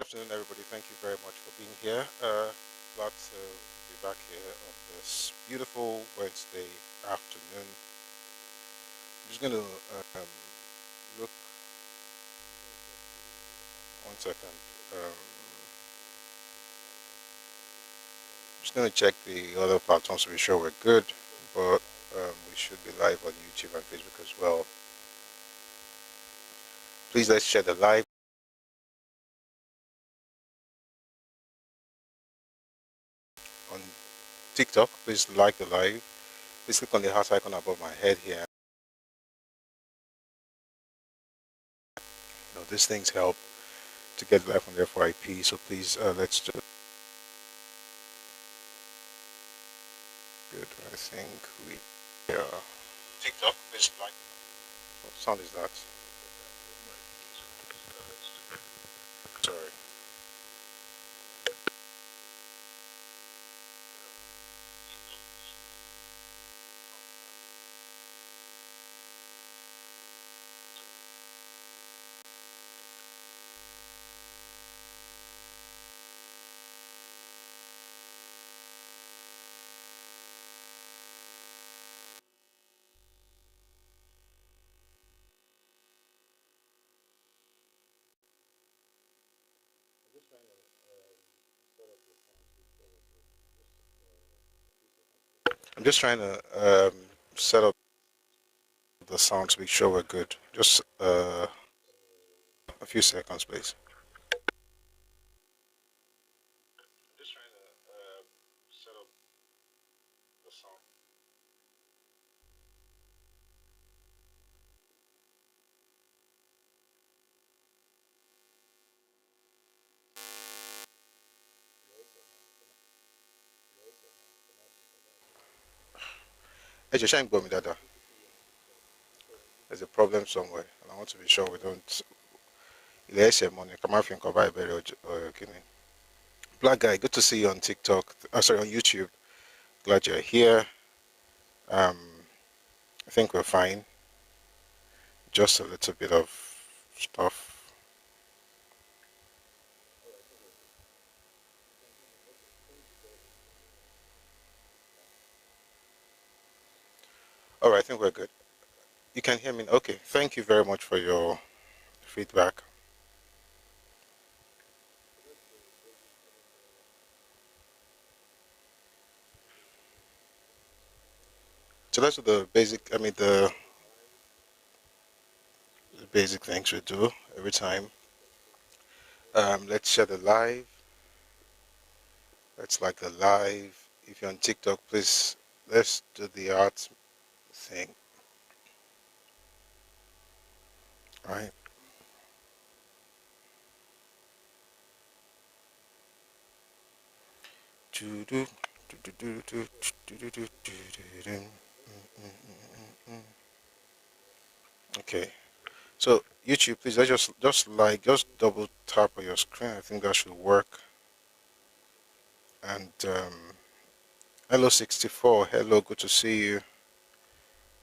afternoon, everybody. Thank you very much for being here. Glad to be back here on this beautiful Wednesday afternoon. I'm just going to look 1 second. Just going to check the other platforms to be sure we're good, but we should be live on YouTube and Facebook as well. Please let's share the live. On TikTok, please like the live. Please click on the heart icon above my head here. These things help to get live on the FYP, so please let's do it. Good. I think we are. TikTok, please like. What sound is that? Sorry. I'm just trying to set up the sound to make sure we're good. Just a few seconds, please. Just trying to set up the sound. Hey, just go me dada. There's a problem somewhere, and I want to be sure we don't. There's money. Come on, think about it. Black guy, good to see you on TikTok. Sorry, on YouTube. Glad you're here. I think we're fine. Just a little bit of stuff. All right, I think we're good. You can hear me. Okay, thank you very much for your feedback. So that's the basic. The basic things we do every time. Let's share the live. Let's like the live. If you're on TikTok, please let's do the art thing. All right. Okay. So YouTube, please let's just double tap on your screen. I think that should work. And hello 64. Hello, good to see you.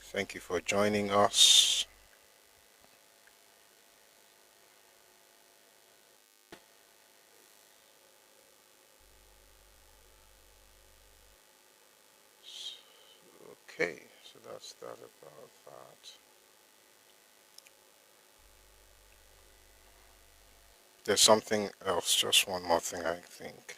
Thank you for joining us. Okay, so that's that about that. There's something else, just one more thing, I think.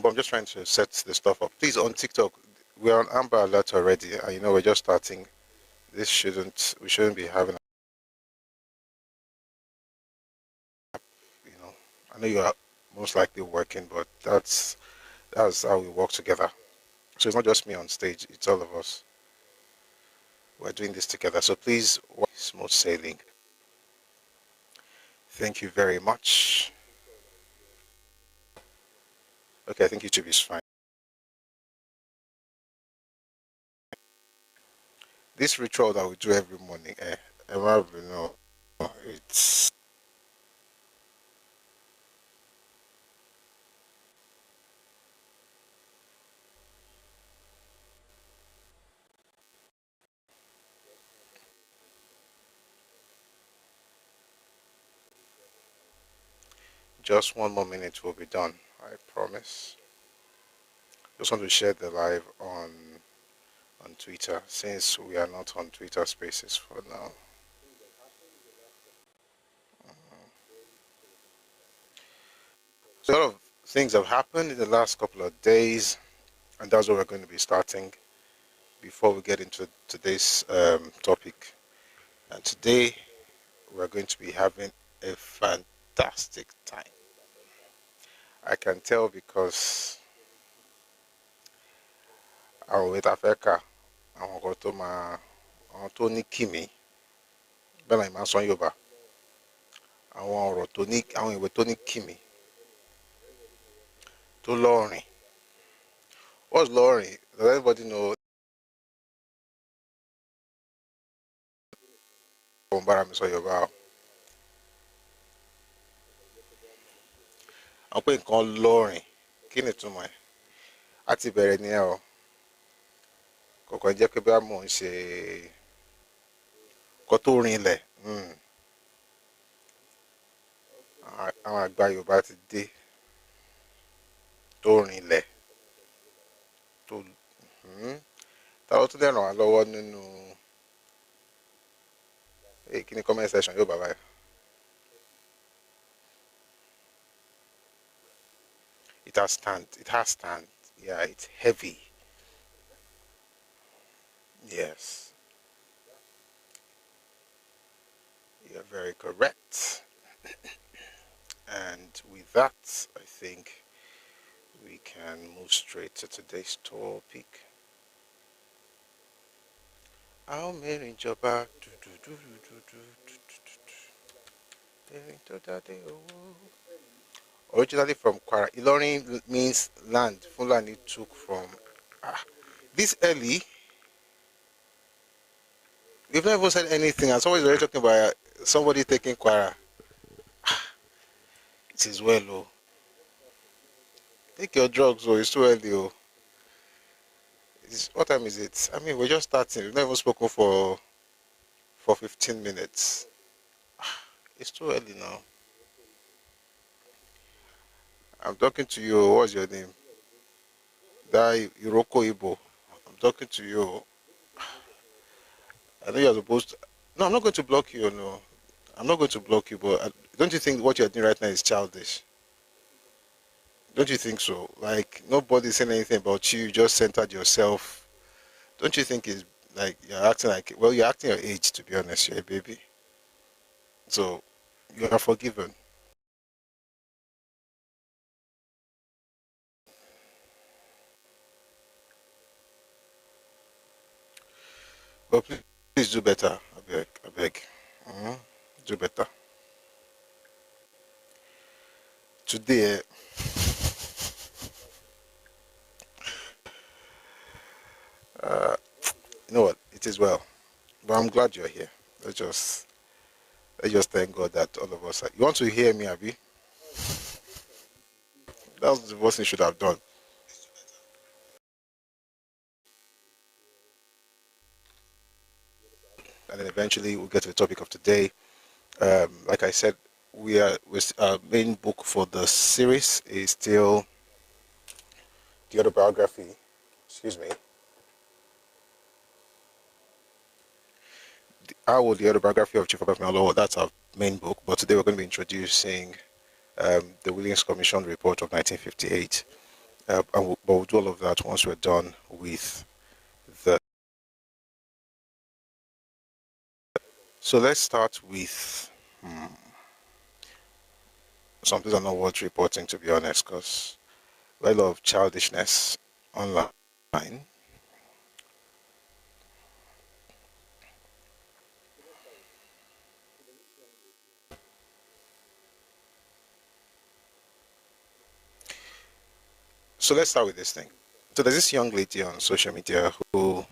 But I'm just trying to set the stuff up. Please, on TikTok, we're on Amber Alert already. We're just starting. We shouldn't be having, I know you are most likely working, but that's how we work together. So it's not just me on stage, it's all of us. we're doing this together. So please, smooth sailing. Thank you very much. Okay, I think YouTube is fine. This ritual that we do every morning, it's just 1 more minute, we'll be done. I promise. Just want to share the live on Twitter, since we are not on Twitter Spaces for now. So a lot of things have happened in the last couple of days, and that's what we're going to be starting before we get into today's topic. And today we're going to be having a fantastic time. I can tell because àwọn ìwé tá a fẹ́ kà, àwọn nǹkan tó máa, àwọn tó ní kìmí, bẹ́ẹ̀ náà ìmáa sọ Yorùbá, àwọn ọ̀rọ̀ tó ní, àwọn ìwé tó ní kìmí, tó lọ́rìn. What's lọ́rìn? Does anybody know? Ó ń bára mi sọ Yorùbá o. Àwọn pé nǹkan lọ́rìn, kí ni ìtumọ̀ ẹ̀? A ti bẹ̀rẹ̀ nìyẹn o. Kọ̀ọ̀kan jẹ́ pé bá mò ń ṣe nǹkan tó rinlẹ̀. Àwọn àgbà Yorùbá ti dé, tó rinlẹ̀, tó ta ló tún lè ràn wá lọ́wọ́ nínú kí ni comment section yóò bàbá yẹn. It has stand. It has stand. Yeah, it's heavy. Yes. You're very correct. And with that, I think we can move straight to today's topic. How many ìjọba originally from Kwara. Ilorin means land. Fulani took from this early. We've never said anything, and somebody's already talking about somebody taking Kwara. It is well, oh. Take your drugs, oh. It's too early, oh. What time is it? I mean, we're just starting. We've never spoken for 15 minutes. It's too early now. I'm talking to you. What's your name? Dai Iroko Ibo. I'm talking to you. I know you're supposed to. No, I'm not going to block you. No, I'm not going to block you. But don't you think what you're doing right now is childish? Don't you think so? Like nobody's saying anything about you. You just centered yourself. Don't you think it's like you're acting like? Well, you're acting your age. To be honest, you're a baby. So you are forgiven. But please do better. I beg. I beg. Do better. Today, you know what? It is well. But I'm glad you're here. Let's just thank God that all of us are. You want to hear me, Abby? That's the worst thing you should have done. And then eventually we'll get to the topic of today. Like I said, our main book for the series is still the autobiography. Excuse me. The autobiography of Chief Obafemi. That's our main book. But today we're going to be introducing the Williams Commission report of 1958. But we'll do all of that once we're done with the. So let's start with some things are not worth reporting, to be honest, because a lot of childishness online. So let's start with this thing. So there's this young lady on social media who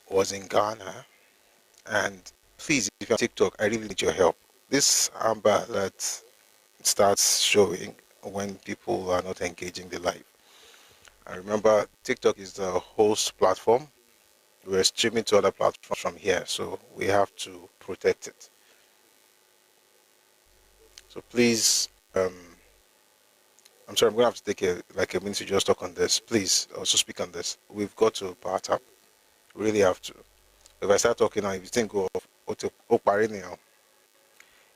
was in Ghana, and please, if you're on TikTok, I really need your help. This amber alert starts showing when people are not engaging the live. And remember, TikTok is the host platform. We're streaming to other platforms from here, so we have to protect it. So please, I'm sorry, I'm gonna have to take a minute to just talk on this. Please also speak on this. We've got to power tap. We really have to. If I start talking now, if you think of Opari now,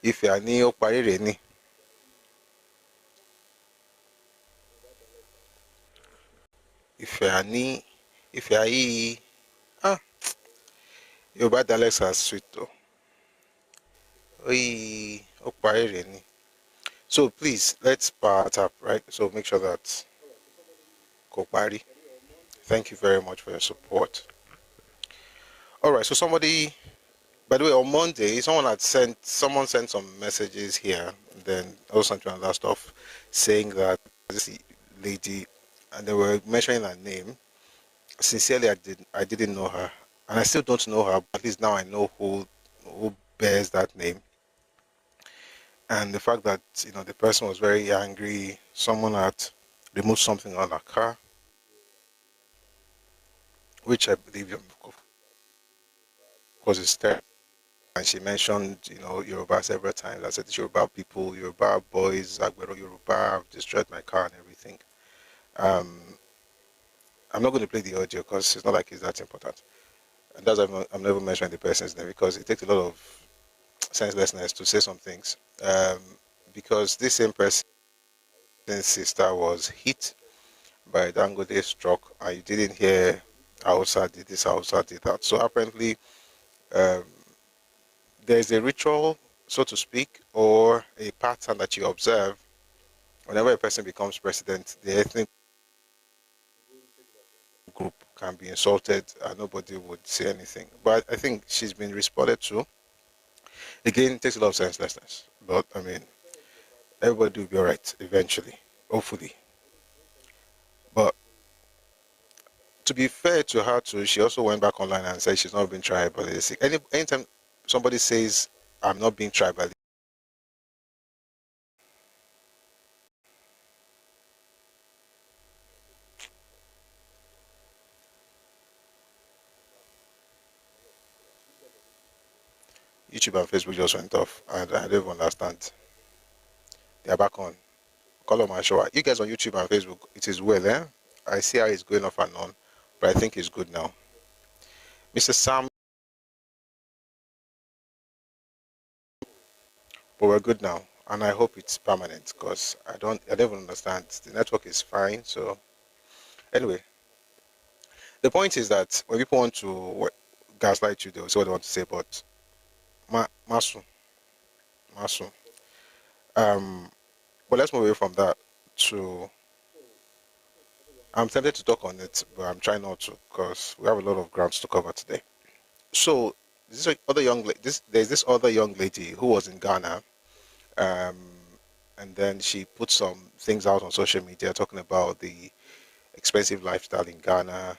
if you are ní Opari Reni, if you are ní, if you are ah, Yoruba dialects are sweet though. Opari Reni. So please, let's power tap, right? So make sure that Kopari. Thank you very much for your support. All right, so somebody, by the way, on Monday, someone sent some messages here, and then also sent another stuff saying that this lady, and they were mentioning her name. Sincerely, I didn't know her, and I still don't know her, but at least now I know who bears that name. And the fact that the person was very angry, someone had removed something on her car, which I believe, of course, is terrible. And she mentioned, Yoruba several times. I said, Yoruba people, Yoruba boys, Agbero Yoruba, have destroyed my car and everything. Um, I'm not going to play the audio because it's not like it's that important. And that's why I'm never mentioning the person's name, because it takes a lot of senselessness to say some things. Because this same person's sister was hit by a Dangote truck, and you didn't hear Hausa did this, Hausa did that. So apparently, um, there's a ritual, so to speak, or a pattern that you observe whenever a person becomes president. The ethnic group can be insulted and nobody would say anything. But I think she's been responded to. Again, it takes a lot of senselessness. But I mean, everybody will be all right eventually, hopefully. But to be fair to her too, she also went back online and said she's not being tribalistic. Anytime somebody says I'm not being tribalistic, YouTube and Facebook just went off, and I don't even understand. They are back on. Color my show. You guys on YouTube and Facebook, it is well, eh? I see how it's going off and on, but I think it's good now. Mr. Sam, but we're good now, and I hope it's permanent because I don't even understand. The network is fine. So anyway, the point is that when people want to gaslight you, they'll say what they want to say, but masu, masu. Um, but let's move away from that to. I'm tempted to talk on it, but I'm trying not to because we have a lot of grounds to cover today. So there's this other young lady who was in Ghana, um, and then she put some things out on social media talking about the expensive lifestyle in Ghana,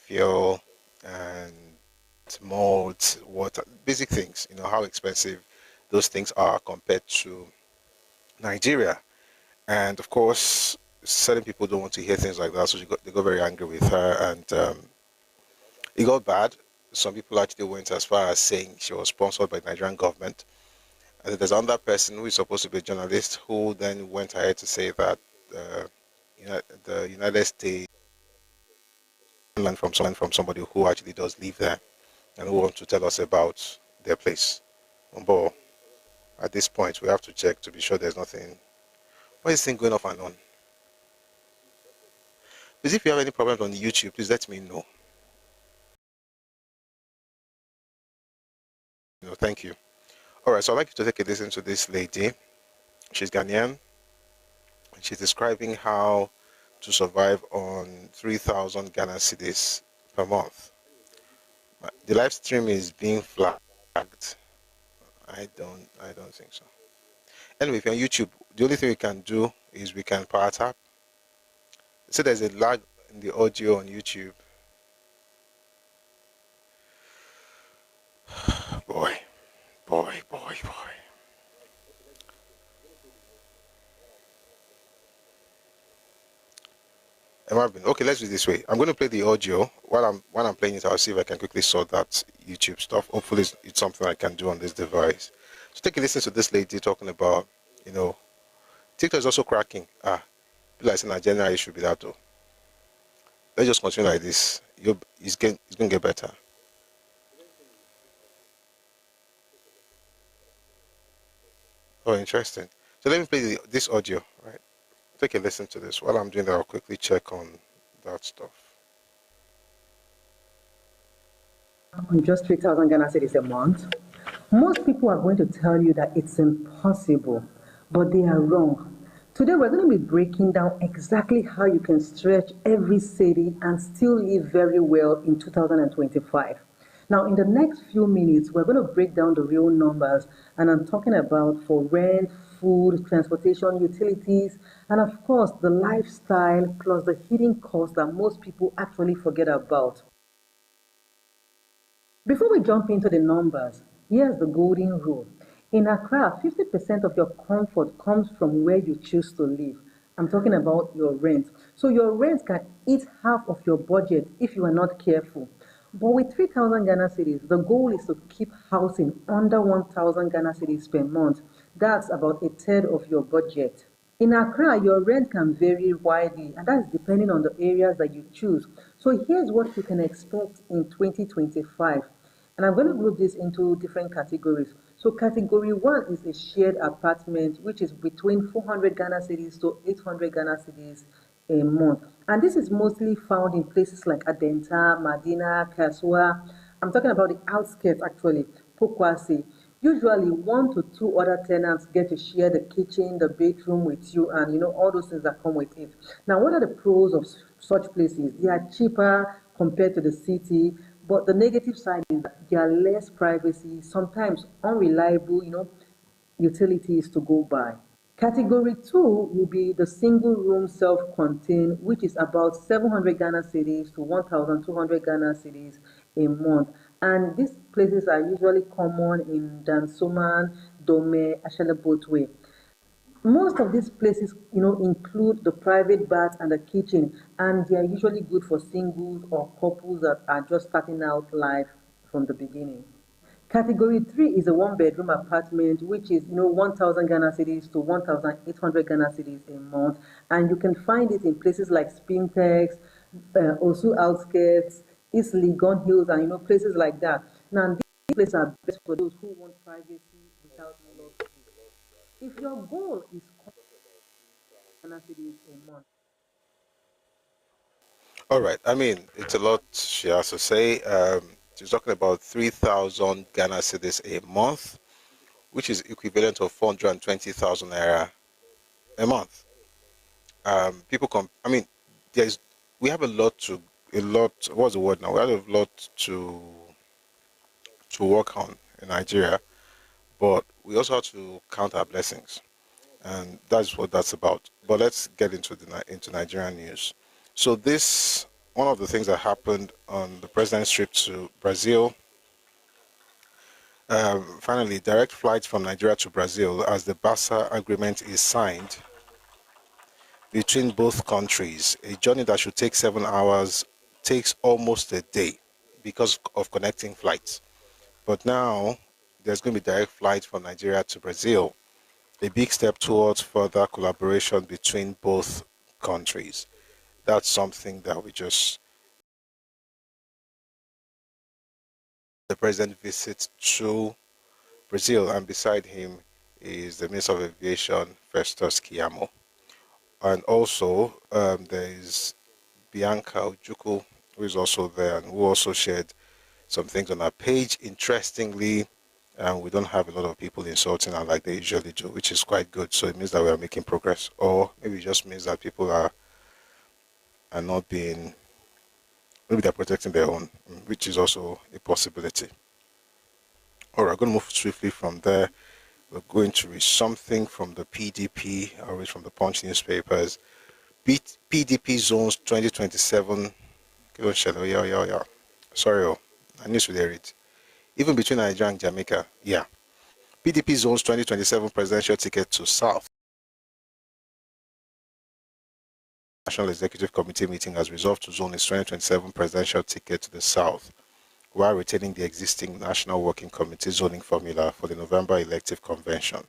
fuel and malt, water, basic things, how expensive those things are compared to Nigeria. And of course, certain people don't want to hear things like that, so they got very angry with her, and it got bad. Some people actually went as far as saying she was sponsored by the Nigerian government. And there's another person who is supposed to be a journalist who then went ahead to say that uh, the United States learned from somebody who actually does live there and who wants to tell us about their place. But at this point, we have to check to be sure there's nothing. What is this thing going off and on? Please, if you have any problems on the YouTube, please let me know. Thank you. All right, so I'd like you to take a listen to this lady. She's Ghanaian. She's describing how to survive on 3,000 Ghana cedis per month. The live stream is being flagged. I don't think so. Anyway, if you're on YouTube, the only thing we can do is we can power tap. So there's a lag in the audio on YouTube. Boy, boy, boy, boy. Am I been okay? Let's do it this way. I'm going to play the audio while I'm playing it. I'll see if I can quickly sort that YouTube stuff. Hopefully, it's something I can do on this device. So take a listen to this lady talking about, you know, TikTok is also cracking. People like saying that generally it should be that though. Let's just continue like this. It's going to get better. Oh, interesting. So let me play this audio. Right. Take a listen to this. While I'm doing that, I'll quickly check on that stuff. On just 3,000 Ghana cedis a month, most people are going to tell you that it's impossible, but they are wrong. Today, we're going to be breaking down exactly how you can stretch every city and still live very well in 2025. Now, in the next few minutes, we're going to break down the real numbers, and I'm talking about for rent, food, transportation, utilities, and of course, the lifestyle plus the hidden costs that most people actually forget about. Before we jump into the numbers, here's the golden rule. In Accra, 50% of your comfort comes from where you choose to live. I'm talking about your rent. So your rent can eat half of your budget if you are not careful. But with 3,000 Ghana cedis, the goal is to keep housing under 1,000 Ghana cedis per month. That's about a third of your budget. In Accra, your rent can vary widely, and that's depending on the areas that you choose. So here's what you can expect in 2025. And I'm going to group this into different categories. So category one is a shared apartment, which is between 400 Ghana cedis to 800 Ghana cedis a month. And this is mostly found in places like Adenta, Madina, Kasua. I'm talking about the outskirts actually, Pokwasi. Usually, one to two other tenants get to share the kitchen, the bedroom with you, and all those things that come with it. Now, what are the pros of such places? They are cheaper compared to the city, but the negative side is that they are less privacy, sometimes unreliable, utilities to go by. Category two will be the single room self-contained, which is about 700 Ghana cedis to 1,200 Ghana cedis a month. And these places are usually common in Dansoman, Dome, Ashele Botwe. Most of these places, include the private bath and the kitchen, and they are usually good for singles or couples that are just starting out life from the beginning. Category three is a one-bedroom apartment, which is 1,000 Ghana cedis to 1,800 Ghana cedis a month, and you can find it in places like Spintex, Osu outskirts, East Legon Hills, and places like that. Now these places are best for those who want privacy without luxury. If your goal is Ghana cedis a month. All right. I mean, it's a lot she has to say. She's talking about 3,000 Ghana cedis a month, which is equivalent of 420,000 naira a month. People come. I mean, there's we have a lot. What's the word now? We have a lot to work on in Nigeria, but we also have to count our blessings, and that's what that's about. But let's get into Nigerian news. So this one of the things that happened on the president's trip to Brazil. Finally, direct flights from Nigeria to Brazil as the BASA agreement is signed between both countries. A journey that should take 7 hours takes almost a day because of connecting flights. But now there's going to be direct flights from Nigeria to Brazil, a big step towards further collaboration between both countries. That's something that we just the president visits to Brazil, and beside him is the Minister of Aviation, Festus Keyamo. And also, there is Bianca Ojukwu, who is also there and who also shared some things on our page. Interestingly, we don't have a lot of people insulting her like they usually do, which is quite good. So it means that we are making progress, or maybe it just means that people are not being, maybe they're protecting their own, which is also a possibility. All right, I'm going to move swiftly from there. We're going to read something from the PDP, I'll read from the Punch newspapers. PDP zones 2027. Yeah. Sorry, I need to hear it. Even between Nigeria and Jamaica, yeah. PDP zones 2027 presidential ticket to South. National Executive Committee meeting has resolved to zone its 2027 presidential ticket to the South, while retaining the existing National Working Committee zoning formula for the November elective convention.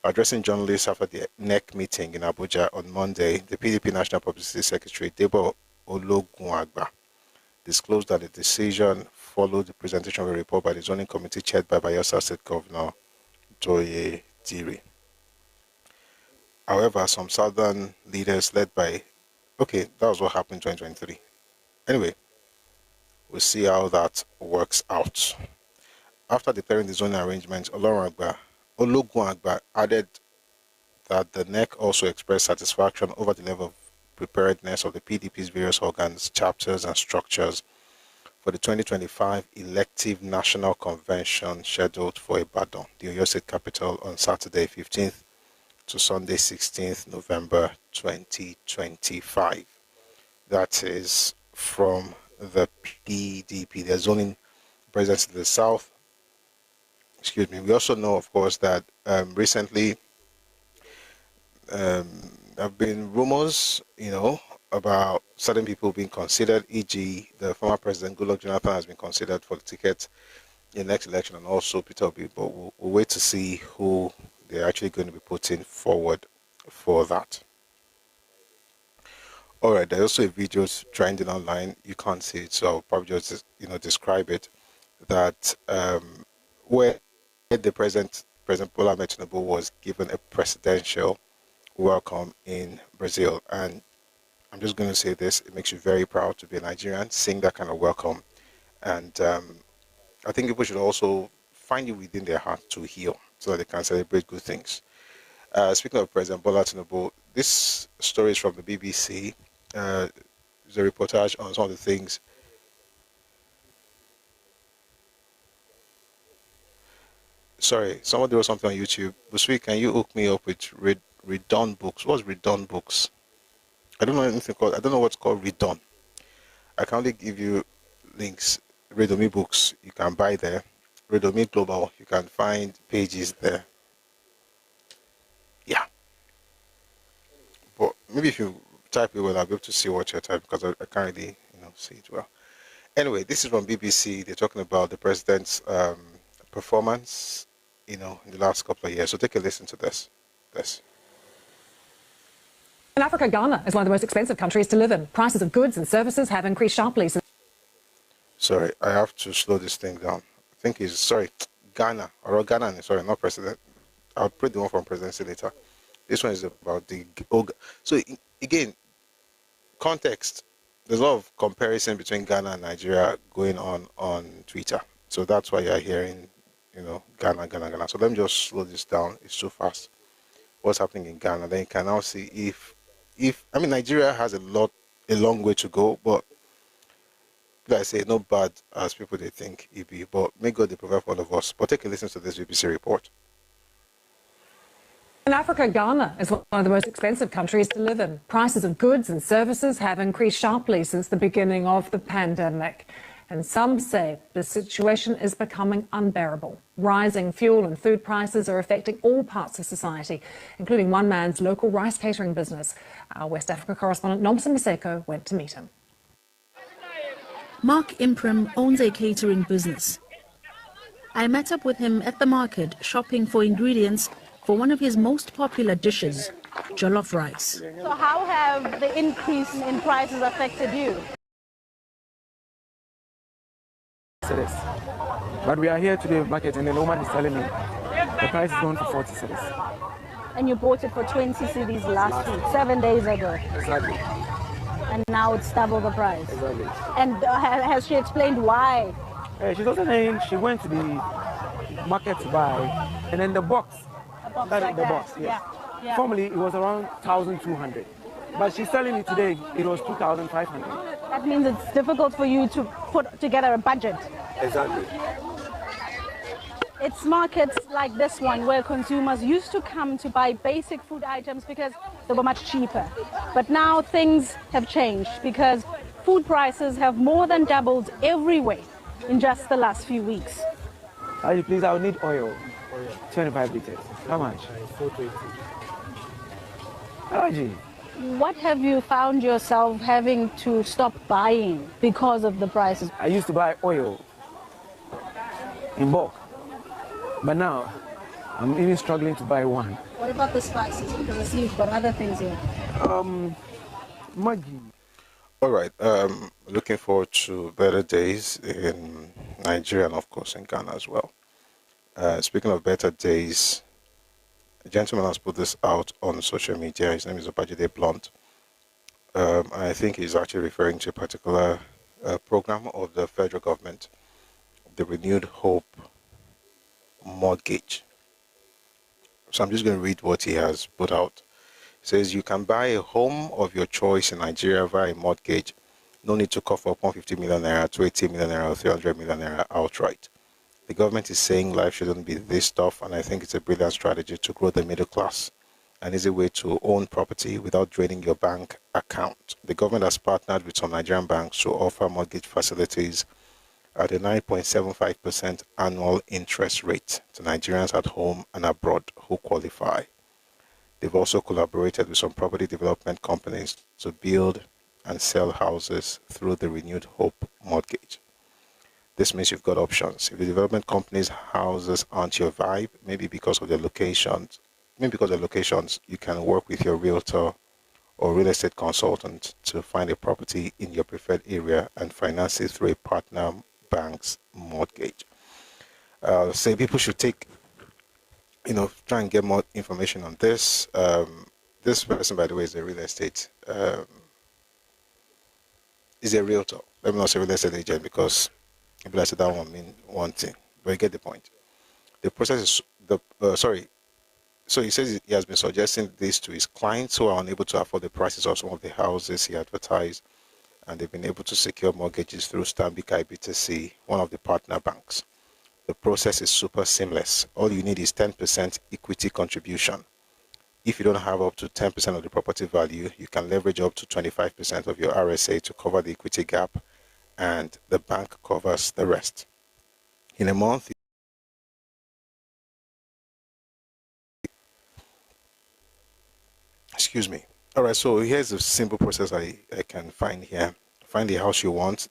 Addressing journalists after the NEC meeting in Abuja on Monday, the PDP National Publicity Secretary, Debo Ologunagba, disclosed that the decision followed the presentation of a report by the zoning committee chaired by Bayelsa State Governor Doye Diri. However, some southern leaders led by... Okay, that was what happened in 2023. Anyway, we'll see how that works out. After declaring the zoning arrangement, Ologunagba added that the NEC also expressed satisfaction over the level of preparedness of the PDP's various organs, chapters, and structures for the 2025 elective national convention scheduled for Ibadan, the Oyo State capital, on Saturday 15th to Sunday 16th November 2025. That is from the PDP. They're zoning presence in the South. Excuse me. We also know, of course, that recently there have been rumors, about certain people being considered, e.g. the former President Goodluck Jonathan has been considered for the ticket in the next election, and also Peter Obi, but we'll wait to see who they're actually going to be putting forward for that. Alright, there's also a video trending online. You can't see it, so I'll probably just describe it. That where the President Bola Ahmed Tinubu was given a presidential welcome in Brazil, and I'm just going to say this: it makes you very proud to be a Nigerian, seeing that kind of welcome, and I think people should also find it within their heart to heal, so that they can celebrate good things. Speaking of President Bola Tinubu, this story is from the BBC. There's a reportage on some of the things. Sorry, somebody wrote something on YouTube. Busui, can you hook me up with Redone Books? What's Redone Books? I don't know anything called. I don't know what's called Redone. I can only give you links. Redomi Books, you can buy there. Redomi Global, you can find pages there. Yeah. But maybe if you type it well, I'll be able to see what you're typing, because I can't really, see it well. Anyway, this is from BBC. They're talking about the president's performance, in the last couple of years. So take a listen to this. In Africa, Ghana is one of the most expensive countries to live in. Prices of goods and services have increased sharply. Sorry, I have to slow this thing down. I think it's, Ghana, or Ghana, sorry, not president. I'll put the one from presidency later. This one is about the... So, again, context. There's a lot of comparison between Ghana and Nigeria going on Twitter. So that's why you're hearing, Ghana. So let me just slow this down. It's too fast. What's happening in Ghana? Then you can now see if Nigeria has a long way to go, but like I say, not bad as people they think it be, but may God they provide for all of us. But take a listen to this BBC report. In Africa, Ghana is one of the most expensive countries to live in. Prices of goods and services have increased sharply since the beginning of the pandemic. And some say the situation is becoming unbearable. Rising fuel and food prices are affecting all parts of society, including one man's local rice catering business. Our West Africa correspondent Nomson Maseko went to meet him. Mark Imprim owns a catering business. I met up with him at the market shopping for ingredients for one of his most popular dishes, jollof rice. So how have the increase in prices affected you? But we are here to the market and the woman is telling me the price is going for 40 cedis. And you bought it for 20 cedis last week, 7 days ago. Exactly. And now it's double the price. Exactly. And has she explained why? She doesn't know. She went to the market to buy, and then the box. Box, yes. Yeah. Formerly it was around 1,200, but she's telling me today it was 2,500. That means it's difficult for you to put together a budget. Exactly. It's markets like this one where consumers used to come to buy basic food items because they were much cheaper. But now things have changed because food prices have more than doubled everywhere in just the last few weeks. Please, I will need oil. 25 liters. How much? 420. What have you found yourself having to stop buying because of the prices? I used to buy oil in bulk, but now I'm even struggling to buy one. What about the spices? Because I see you've got other things here. Maggi. All right. Looking forward to better days in Nigeria and, of course, in Ghana as well. Speaking of better days, a gentleman has put this out on social media. His name is Opajide Blunt. I think he's actually referring to a particular program of the federal government, the Renewed Hope Mortgage. So I'm just going to read what he has put out. It says, you can buy a home of your choice in Nigeria via a mortgage. No need to cough up 150 million naira, 280 million naira, or 300 million naira outright. The government is saying life shouldn't be this tough, and I think it's a brilliant strategy to grow the middle class. An easy way to own property without draining your bank account. The government has partnered with some Nigerian banks to offer mortgage facilities at a 9.75% annual interest rate to Nigerians at home and abroad who qualify. They've also collaborated with some property development companies to build and sell houses through the Renewed Hope Mortgage. This means you've got options. If the development company's houses aren't your vibe, maybe because of their locations, you can work with your realtor or real estate consultant to find a property in your preferred area and finance it through a partner bank's mortgage. Say people should take, try and get more information on this. This person, by the way, is a real estate, is a realtor. Let me not say real estate agent because people I said that one mean one thing, but you get the point. The process is So he says he has been suggesting this to his clients who are unable to afford the prices of some of the houses he advertised, and they've been able to secure mortgages through Stanbic IBTC, one of the partner banks. The process is super seamless. All you need is 10% equity contribution. If you don't have up to 10% of the property value, you can leverage up to 25% of your RSA to cover the equity gap, and the bank covers the rest. In a month, excuse me. All right, so here's a simple process I can find here. Find the house you want,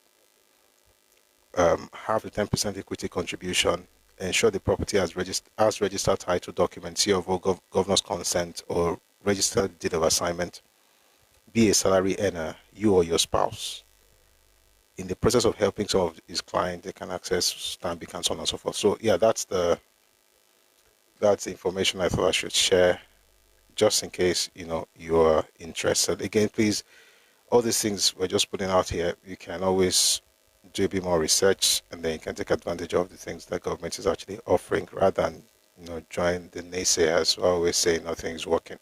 have the 10% equity contribution, ensure the property has registered title documents, C of O, governor's consent, or registered deed of assignment, be a salary earner, you or your spouse. In the process of helping some of his clients, they can access Stanbic and so on and so forth. So yeah, that's the information I thought I should share, just in case you are interested. Again, please, all these things we're just putting out here, you can always do a bit more research, and then you can take advantage of the things that government is actually offering, rather than join the naysayers who always say nothing is working.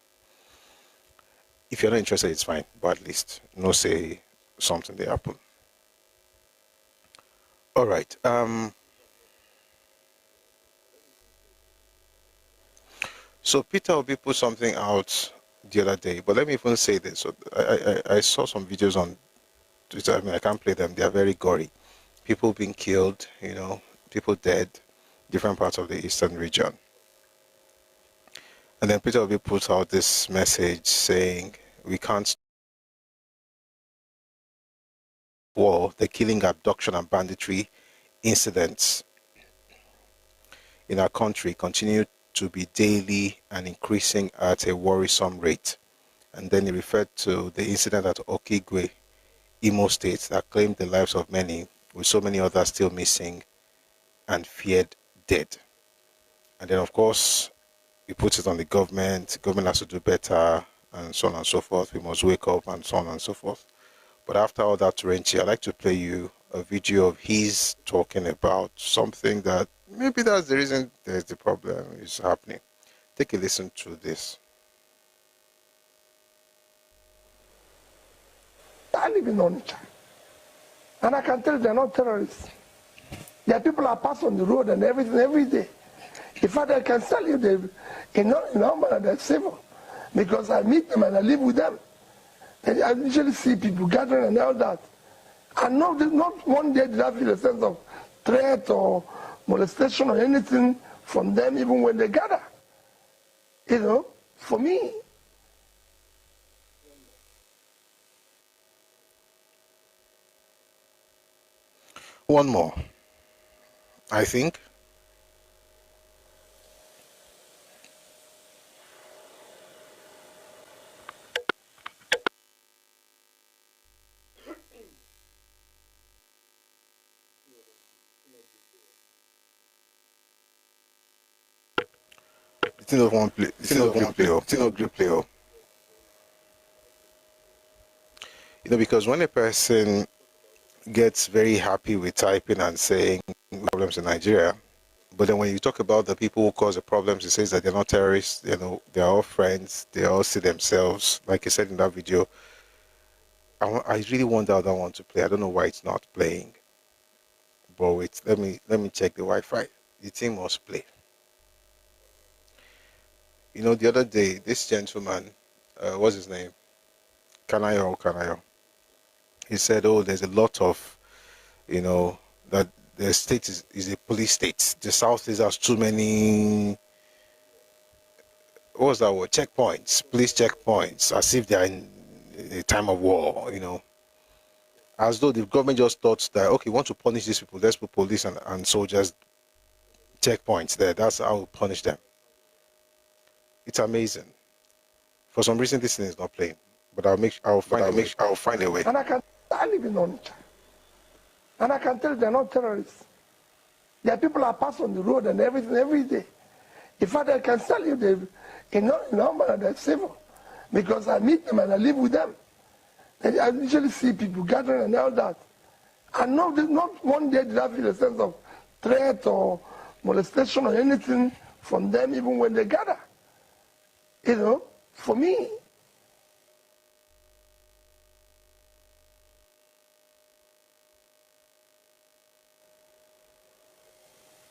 If you're not interested, it's fine, but at least say something they happen. All right. So Peter Obi put something out the other day, but let me even say this. So I saw some videos on Twitter. I mean, I can't play them. They are very gory. People being killed, people dead, different parts of the eastern region. And then Peter Obi put out this message saying, we can't war, the killing, abduction, and banditry incidents in our country continue to be daily and increasing at a worrisome rate. And then he referred to the incident at Okigwe, Imo State, that claimed the lives of many, with so many others still missing and feared dead. And then, of course, he puts it on the government. Government has to do better, and so on and so forth. We must wake up, and so on and so forth. But after all that, Renchi, I'd like to play you a video of his talking about something that maybe that's the reason there's the problem is happening. Take a listen to this. I live in Onitsha, and I can tell you they're not terrorists. Their people are passed on the road and everything every day. In fact, I can tell you in normal they're civil, because I meet them and I live with them. And I usually see people gathering and all that. And not one day did I feel a sense of threat or molestation or anything from them, even when they gather. You know, for me. One more, I think. It's not one play. It's not one play. It's not group play. You know, because when a person gets very happy with typing and saying problems in Nigeria, but then when you talk about the people who cause the problems, he says that they're not terrorists. You know, they're all friends. They all see themselves, like he said in that video. I really want that one to play. I don't know why it's not playing. But wait, let me check the Wi-Fi. The thing must play. You know, the other day, this gentleman, what's his name? Kanayo. He said, oh, there's a lot of, you know, that the state is a police state. The South has too many, what was that word? Checkpoints, police checkpoints, as if they're in a time of war, you know. As though the government just thought that, okay, we want to punish these people, let's put police and soldiers checkpoints there. That's how we punish them. It's amazing. For some reason, this thing is not playing, but I'll find a way. And I live in Onitsha, and I can tell they're not terrorists. Their people are passed on the road and everything every day. In fact, I can tell you in normal they're civil, because I meet them and I live with them. And I usually see people gathering and all that. And not one day did I feel a sense of threat or molestation or anything from them, even when they gather. You know, for me.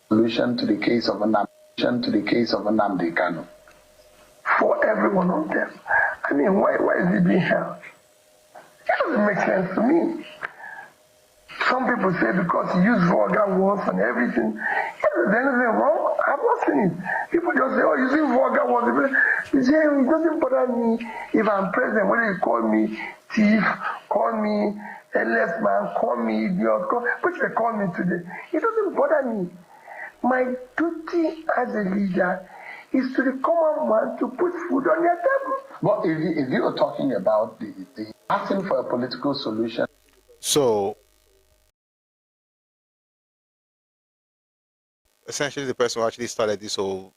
Solution to the case of Nnamdi Kanu. For every one of them. I mean, why is he being held? It doesn't make sense to me. Some people say because he used vulgar words and everything. Is there anything wrong? I've not seen it. People just say, oh, you see vulgar words. You say, it doesn't bother me if I'm president, whether you call me thief, call me a less man, call me idiot, which they call me today. It doesn't bother me. My duty as a leader is to the common man to put food on their table. But if you are talking about the asking for a political solution. So, essentially the person who actually started this whole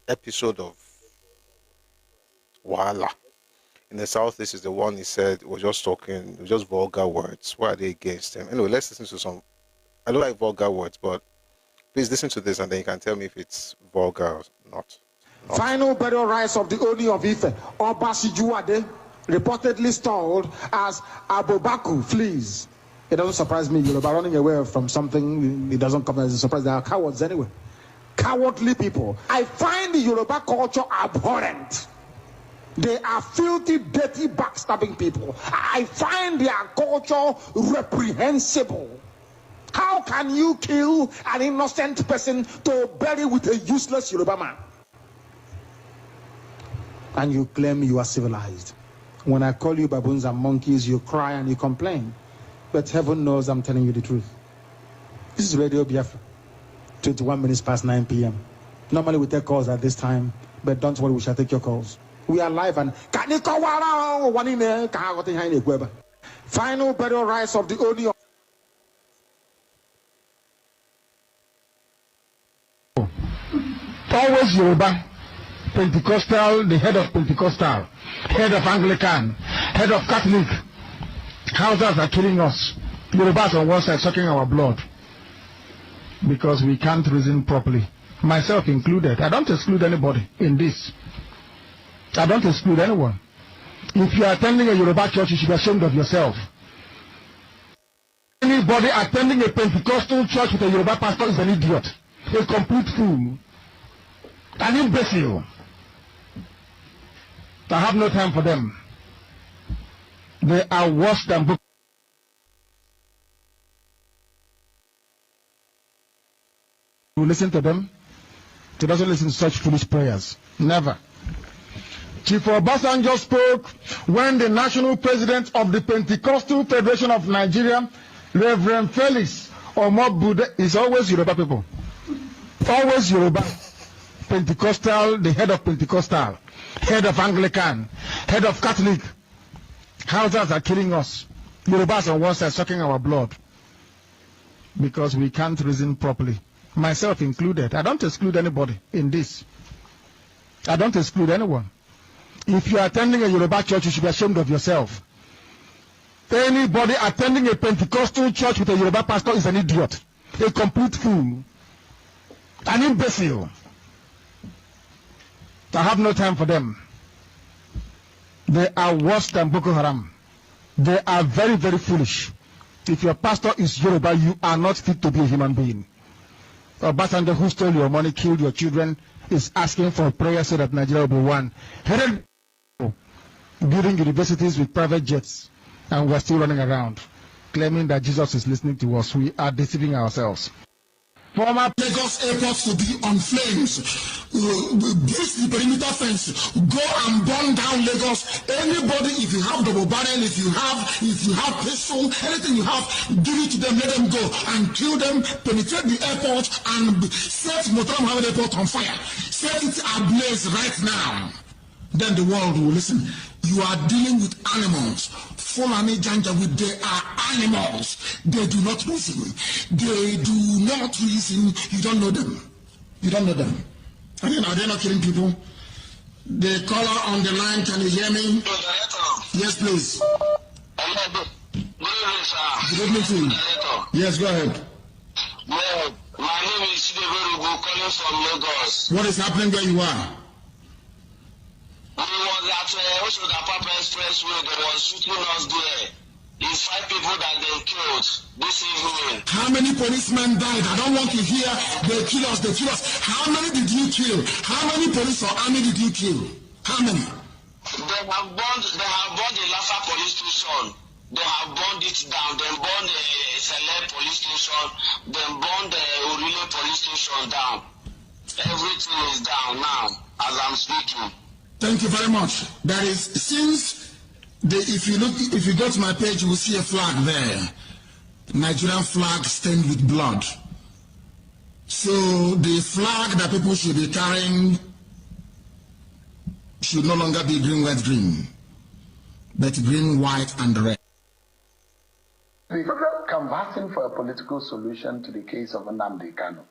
episode of Wahala in the South, this is the one he said was just talking, just vulgar words. Why are they against him? Anyway, let's listen to some. I don't like vulgar words, but please listen to this and then you can tell me if it's vulgar or not. Final burial rites of the Oni of Ife, Obasijuade, reportedly stalled as Abobaku flees. It doesn't surprise me. You're about running away from something. It doesn't come as a surprise. They are cowards anyway. Cowardly people. I find the Yoruba culture abhorrent. They are filthy, dirty, backstabbing people. I find their culture reprehensible. How can you kill an innocent person to bury with a useless Yoruba man? And you claim you are civilized. When I call you baboons and monkeys, you cry and you complain. But heaven knows I'm telling you the truth. This is Radio Biafra, 21 minutes past 9 p.m. Normally we take calls at this time, but don't worry, we shall take your calls. We are live and final burial rites of the Oni. Always Yoruba, Pentecostal, the head of Pentecostal, head of Anglican, head of Catholic. Houses are killing us. Yorubas on one side sucking our blood because we can't reason properly. Myself included. I don't exclude anybody in this. I don't exclude anyone. If you are attending a Yoruba church, you should be ashamed of yourself. Anybody attending a Pentecostal church with a Yoruba pastor is an idiot. a complete fool, an imbecile. I have no time for them. They are worse than Boko. You listen to them? He doesn't listen to such foolish prayers. Never. Chief Obasanjo spoke when the national president of the Pentecostal Federation of Nigeria, Reverend Felix Omobude, is always Yoruba people. Always Yoruba. Pentecostal, the head of Pentecostal, head of Anglican, head of Catholic. Houses are killing us. Yorubas on one side sucking our blood because we can't reason properly. Myself included. I don't exclude anybody in this. I don't exclude anyone. If you are attending a Yoruba church, you should be ashamed of yourself. Anybody attending a Pentecostal church with a Yoruba pastor is an idiot, a complete fool, an imbecile. I have no time for them. They are worse than Boko Haram. They are very, very foolish. If your pastor is Yoruba, you are not fit to be a human being. Obasanjo, who stole your money, killed your children, is asking for a prayer so that Nigeria will be one. Headed building universities with private jets, and we're still running around claiming that Jesus is listening to us. We are deceiving ourselves. Former Lagos airport to be on flames. Breach the perimeter fence. Go and burn down Lagos. Anybody, if you have double barrel, if you have pistol, anything you have, give it to them. Let them go and kill them. Penetrate the airport and set Motola Mohammed Airport on fire. Set it ablaze right now. Then the world will listen. You are dealing with animals. Fulani Janjaweed, they are animals. They do not reason. They do not reason. You don't know them. You don't know them. And then are they not killing people? The caller on the line, can you hear me? Yes, please. Good evening to you. Yes, go ahead. Well, my name is Chideverugu, calling from Lagos. What is happening where you are? We was at Oshoda Expressway. They was shooting us there. It's 5 people that they killed this evening. How many policemen died? I don't want to hear they kill us, they kill us. How many did you kill? How many police or army did you kill? How many? They have burned the Lafa police station. They have burned it down. They burned the Select police station. They burned the Urile police station down. Everything is down now as I'm speaking. Thank you very much. That is, since if you go to my page, you will see a flag there. Nigerian flag stained with blood. So the flag that people should be carrying should no longer be green, white, green, but green, white, and red. Canvassing for a political solution to the case of Nnamdi Kanu.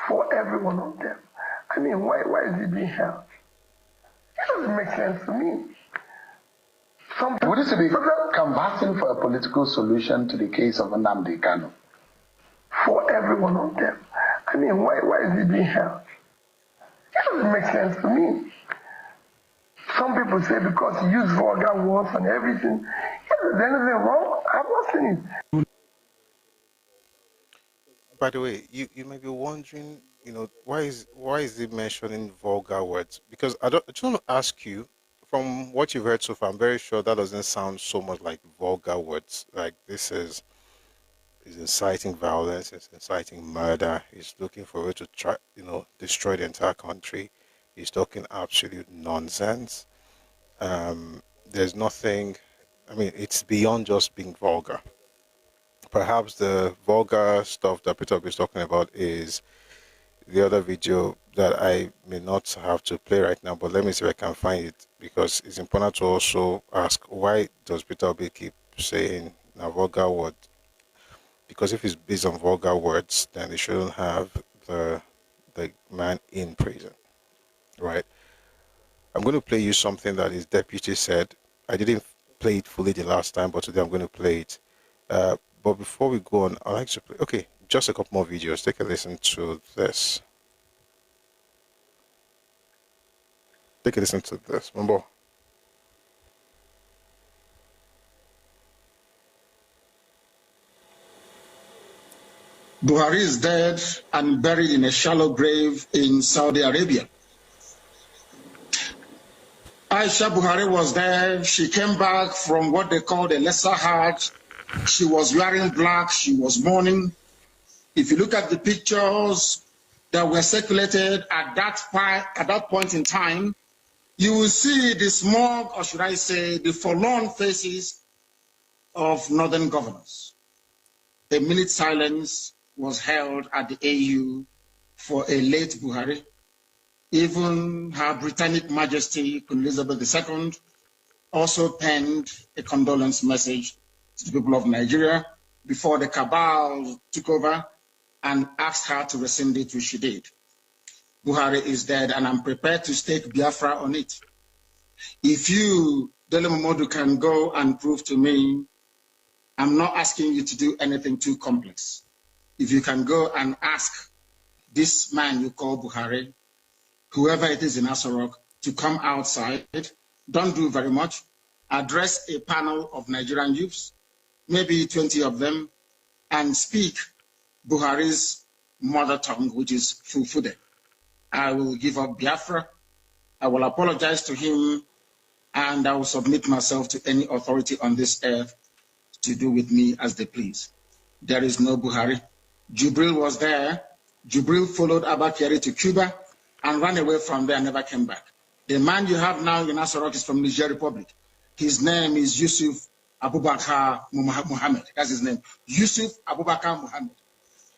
For every one of them. I mean, why is it being held? It doesn't make sense to me. Would it be canvassing for a political solution to the case of Nnamdi Kanu? For every one of them. I mean, why is it being held? It doesn't make sense to me. Some people say because he used vulgar words and everything. Is there anything wrong? I've not seen it. By the way, you may be wondering, why is he mentioning vulgar words? Because I just want to ask you, from what you've heard so far, I'm very sure that doesn't sound so much like vulgar words. Like this is inciting violence, it's inciting murder. He's looking for it to try, destroy the entire country. He's talking absolute nonsense. There's nothing. I mean, it's beyond just being vulgar. Perhaps the vulgar stuff that Peter is talking about is the other video that I may not have to play right now, but let me see if I can find it, because it's important to also ask, why does Peter Obi keep saying a vulgar word? Because if it's based on vulgar words, then they shouldn't have the man in prison, right? I'm going to play you something that his deputy said. I didn't play it fully the last time, but today I'm going to play it. But before we go on, I'd like to play, okay, just a couple more videos. Take a listen to this. Take a listen to this. Remember? Buhari is dead and buried in a shallow grave in Saudi Arabia. Aisha Buhari was there. She came back from what they called a lesser Hajj. She was wearing black. She was mourning. If you look at the pictures that were circulated at that point in time, you will see the smug, or should I say, the forlorn faces of northern governors. A minute silence was held at the AU for a late Buhari. Even Her Britannic Majesty Queen Elizabeth II also penned a condolence message to the people of Nigeria before the cabal took over and asked her to rescind it, which she did. Buhari is dead, and I'm prepared to stake Biafra on it. If you, Dele Momodu, can go and prove to me, I'm not asking you to do anything too complex. If you can go and ask this man you call Buhari, whoever it is in Asarok, to come outside, don't do very much, address a panel of Nigerian youths, maybe 20 of them, and speak Buhari's mother tongue, which is Fulfude. I will give up Biafra, I will apologize to him, and I will submit myself to any authority on this earth to do with me as they please. There is no Buhari. Jubril was there. Jubril followed Abba Kyari to Cuba and ran away from there and never came back. The man you have now in Asarok is from Niger Republic. His name is Yusuf Abubakar Muhammad. That's his name. Yusuf Abubakar Muhammad.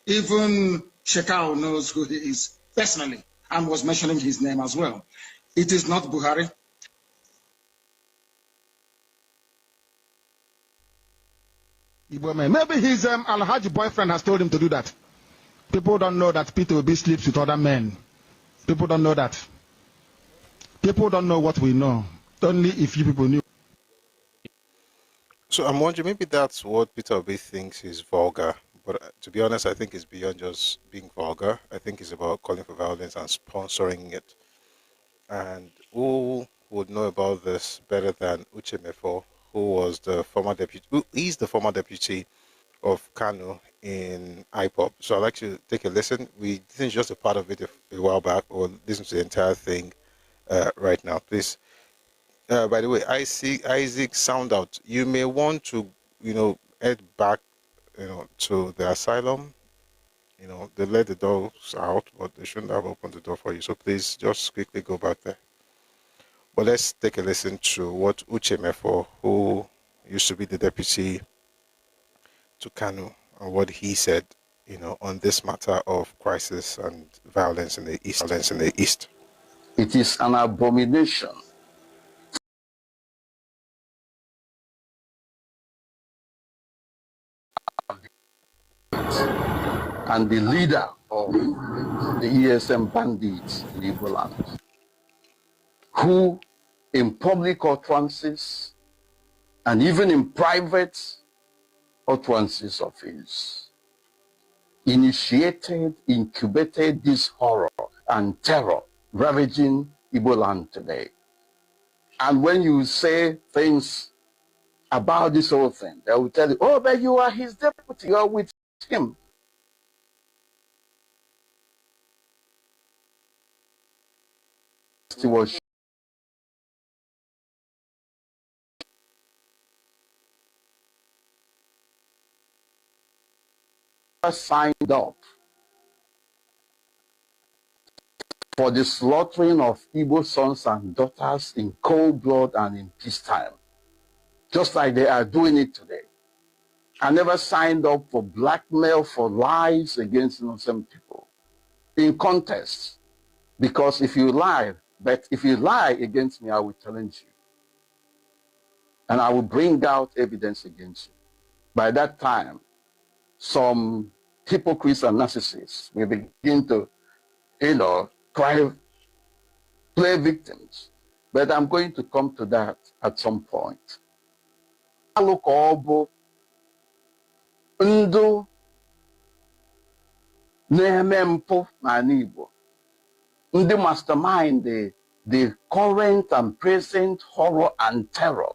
Even Shekau knows who he is personally and was mentioning his name as well. It is not Buhari. Maybe his Alhaji boyfriend has told him to do that. People don't know that Peter Obi sleeps with other men. People don't know that. People don't know what we know. Only if you people knew. So I'm wondering, maybe that's what Peter Obi thinks is vulgar. But to be honest, I think it's beyond just being vulgar. I think it's about calling for violence and sponsoring it. And who would know about this better than Uche Mefo, who was the former deputy, who is the former deputy of Kano in IPOP. So I'd like to take a listen. We listened just a part of it a while back, or listen to the entire thing right now, please. By the way, I see Isaac Sound Out. You may want to, head back, to the asylum. They let the dogs out, but they shouldn't have opened the door for you. So please just quickly go back there. But let's take a listen to what Uche Mefo, who used to be the deputy to Kanu, and what he said, on this matter of crisis and violence in the East. It is an abomination and the leader of the ESM bandits in Igbo land, who in public utterances and even in private utterances of his, incubated this horror and terror ravaging Igbo land today. And when you say things about this whole thing, they will tell you, oh, but you are his deputy, you are with him. He was signed up for the slaughtering of Igbo sons and daughters in cold blood and in peacetime, just like they are doing it today. I never signed up for blackmail, for lies against innocent people in contest, because if you lie against me, I will challenge you. And I will bring out evidence against you. By that time, some hypocrites and narcissists will begin to, play victims. But I'm going to come to that at some point. Ndụ na-eme mpụ n'ala Igbo, ndị mastermind the current and present horror and terror,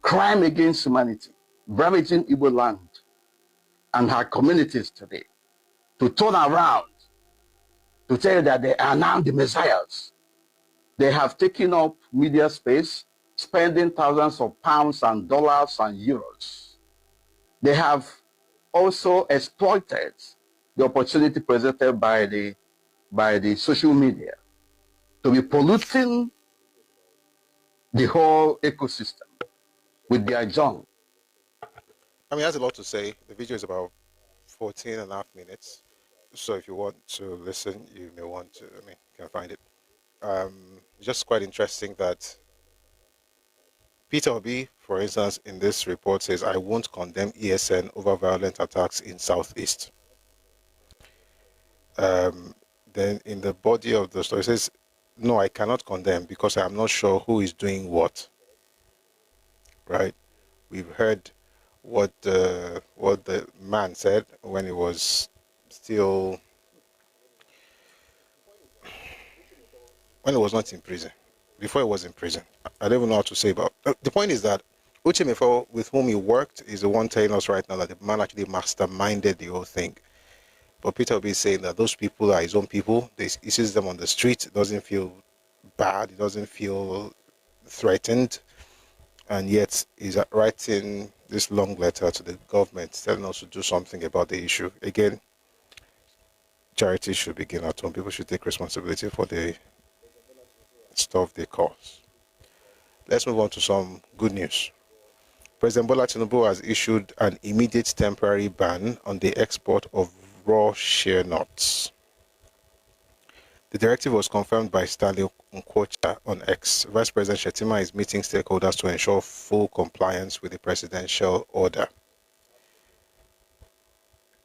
crime against humanity, ravaging Igbo land and her communities today. to turn around, to tell you that they are now the messiahs. They have taken up media space, spending thousands of pounds and dollars and euros. They have also exploited the opportunity presented by the social media to be polluting the whole ecosystem with their junk. I mean, that's a lot to say. The video is about 14.5 minutes. So if you want to listen, you may want to, I mean, you can find it. It's just quite interesting that Peter Obi, for instance, in this report says, I won't condemn ESN over violent attacks in Southeast. Then in the body of the story, it says, no, I cannot condemn because I'm not sure who is doing what. Right? We've heard what the man said when he was still, when he was not in prison, before he was in prison. I don't even know how to say about. The point is that Uche Mefo, with whom he worked, is the one telling us right now that the man actually masterminded the whole thing. But Peter will be saying that those people are his own people. He sees them on the street, doesn't feel bad, he doesn't feel threatened, and yet he's writing this long letter to the government telling us to do something about the issue. Again, charity should begin at home. People should take responsibility for the stuff they cause. Let's move on to some good news. President Bola Tinubu has issued an immediate temporary ban on the export of raw shea nuts. The directive was confirmed by Stanley Nkwocha on X. Vice President Shettima is meeting stakeholders to ensure full compliance with the presidential order.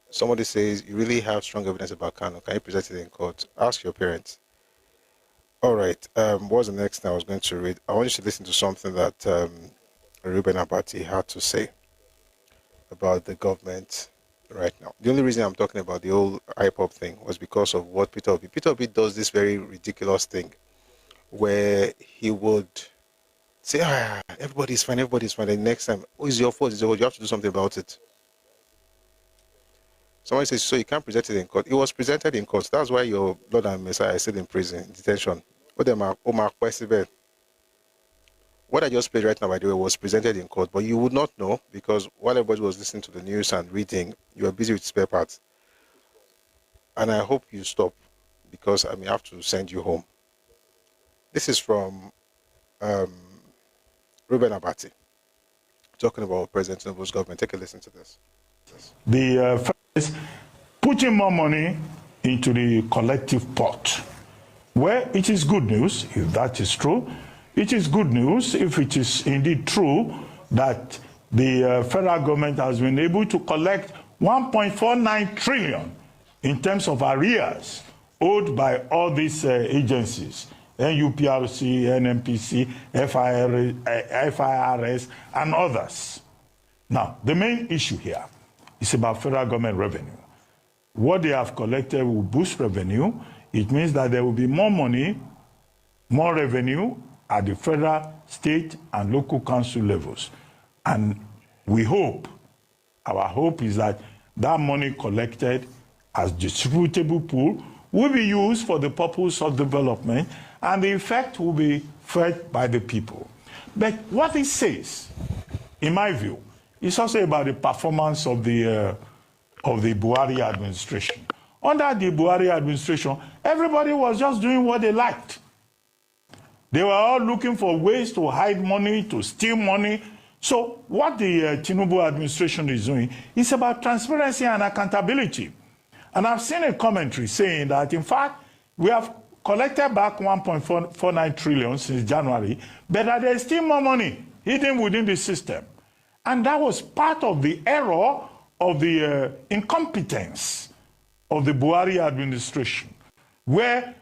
Somebody says, you really have strong evidence about Kano. Can you present it in court? Ask your parents. All right. What's the next thing I was going to read? I want you to listen to something that Reuben Abati had to say about the government right now. The only reason I'm talking about the whole IPOP thing was because of what Peter Obi does this very ridiculous thing where he would say, everybody's fine, and next time, oh, it's your fault, you have to do something about it. Somebody says, so you can't present it in court. It was presented in court. That's why your Lord and Messiah is still in prison, in detention. What I just played right now, by the way, was presented in court, but you would not know because while everybody was listening to the news and reading, you were busy with spare parts. And I hope you stop because I may have to send you home. This is from Reuben Abati talking about President Tinubu's government. Take a listen to this. The first is putting more money into the collective pot. Well, it is good news if that is true. It is good news if it is indeed true that the federal government has been able to collect 1.49 trillion in terms of arrears owed by all these agencies, NUPRC, NMPC, FIRS, and others. Now, the main issue here is about federal government revenue. What they have collected will boost revenue. It means that there will be more money, more revenue at the federal, state, and local council levels. And we hope, our hope is that that money collected as distributable pool will be used for the purpose of development, and the effect will be felt by the people. But what it says, in my view, is also about the performance of the Buhari administration. Under the Buhari administration, everybody was just doing what they liked. They were all looking for ways to hide money, to steal money. So what the Tinubu administration is doing is about transparency and accountability. And I've seen a commentary saying that, in fact, we have collected back 1.49 trillion since January, but that there's still more money hidden within the system. And that was part of the error of the incompetence of the Buhari administration, where,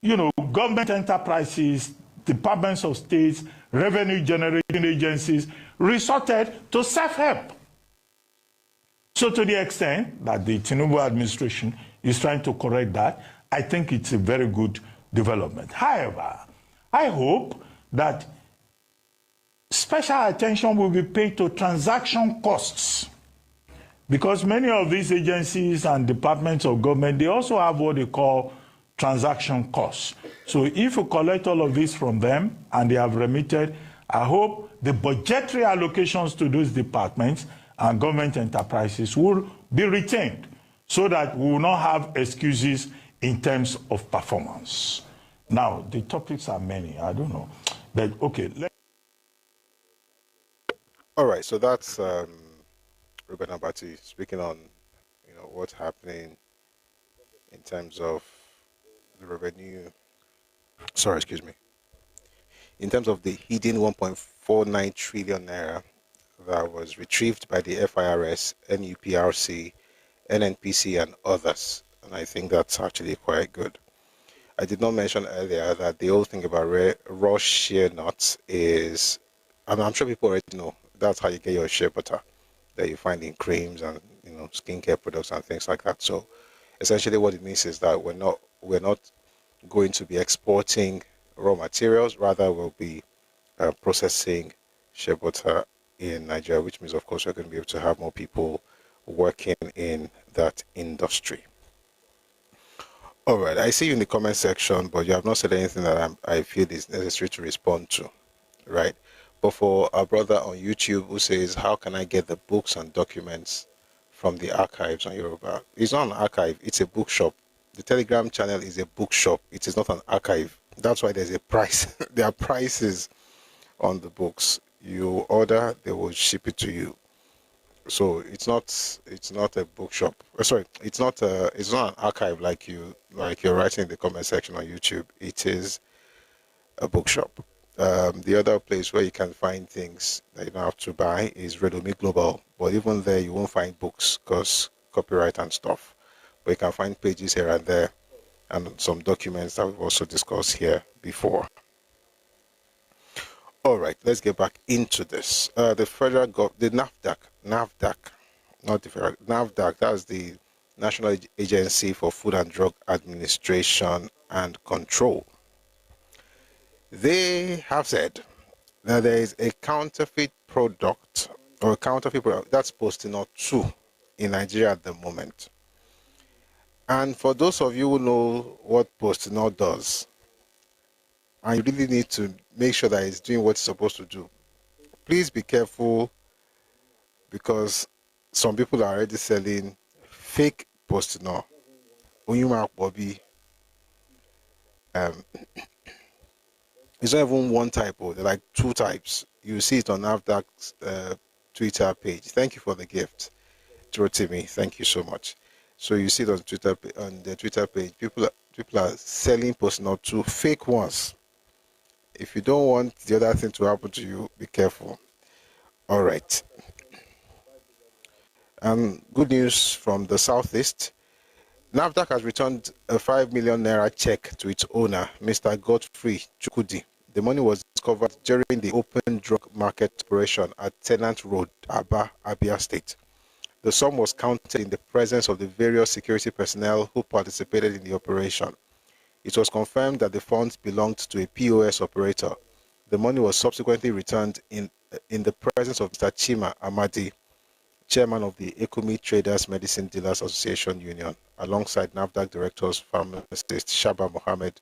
you know, government enterprises, departments of states, revenue-generating agencies resorted to self-help. So to the extent that the Tinubu administration is trying to correct that, I think it's a very good development. However, I hope that special attention will be paid to transaction costs. Because many of these agencies and departments of government, they also have what they call transaction costs. So if you collect all of this from them and they have remitted, I hope the budgetary allocations to those departments and government enterprises will be retained so that we will not have excuses in terms of performance. Now, the topics are many, I don't know. But okay. All right, so that's Ruben Abati speaking on, what's happening in terms of the revenue. Sorry, excuse me. In terms of the hidden 1.49 trillion naira that was retrieved by the FIRS, NUPRC, NNPC, and others, and I think that's actually quite good. I did not mention earlier that the whole thing about raw shea nuts is, I'm sure people already know, that's how you get your shea butter that you find in creams and skincare products and things like that. So essentially what it means is that we're not going to be exporting raw materials, rather we'll be processing shea butter in Nigeria, which means of course we're going to be able to have more people working in that industry. All right, I see you in the comment section, but you have not said anything that I feel is necessary to respond to, right? But for our brother on YouTube who says, how can I get the books and documents from the archives on Yoruba? It's not an archive, it's a bookshop. The Telegram channel is a bookshop. It is not an archive. That's why there's a price. There are prices on the books. You order, they will ship it to you. So it's not a bookshop. Sorry, it's not an archive like you're writing in the comment section on YouTube. It is a bookshop. The other place where you can find things that you don't have to buy is Redomi Global, but even there you won't find books because copyright and stuff. But you can find pages here and there and some documents that we've also discussed here before. All right, let's get back into this. The federal the NAFDAC, not the federal, NAFDAC, that's the National Agency for Food and Drug Administration and Control. They have said that there is a counterfeit product that's Postinor 2 in Nigeria at the moment. And for those of you who know what Postinor does, and you really need to make sure that it's doing what it's supposed to do, please be careful, because some people are already selling fake Postinor. Oyuma Bobby. It's not even one type, they're like two types. You see it on NAFDAC's Twitter page. Thank you for the gift, Trotimi. Thank you so much. So you see it on the Twitter page. People are selling Postinor 2 fake ones. If you don't want the other thing to happen to you, be careful. All right. Good news from the Southeast. NAFDAC has returned a 5 million naira check to its owner, Mr. Godfrey Chukudi. The money was discovered during the open drug market operation at Tenant Road, Aba, Abia State. The sum was counted in the presence of the various security personnel who participated in the operation. It was confirmed that the funds belonged to a POS operator. The money was subsequently returned in the presence of Mr. Chima Amadi, chairman of the Ekumi Traders Medicine Dealers Association Union, alongside NAFDAC directors pharmacist Shaba Mohammed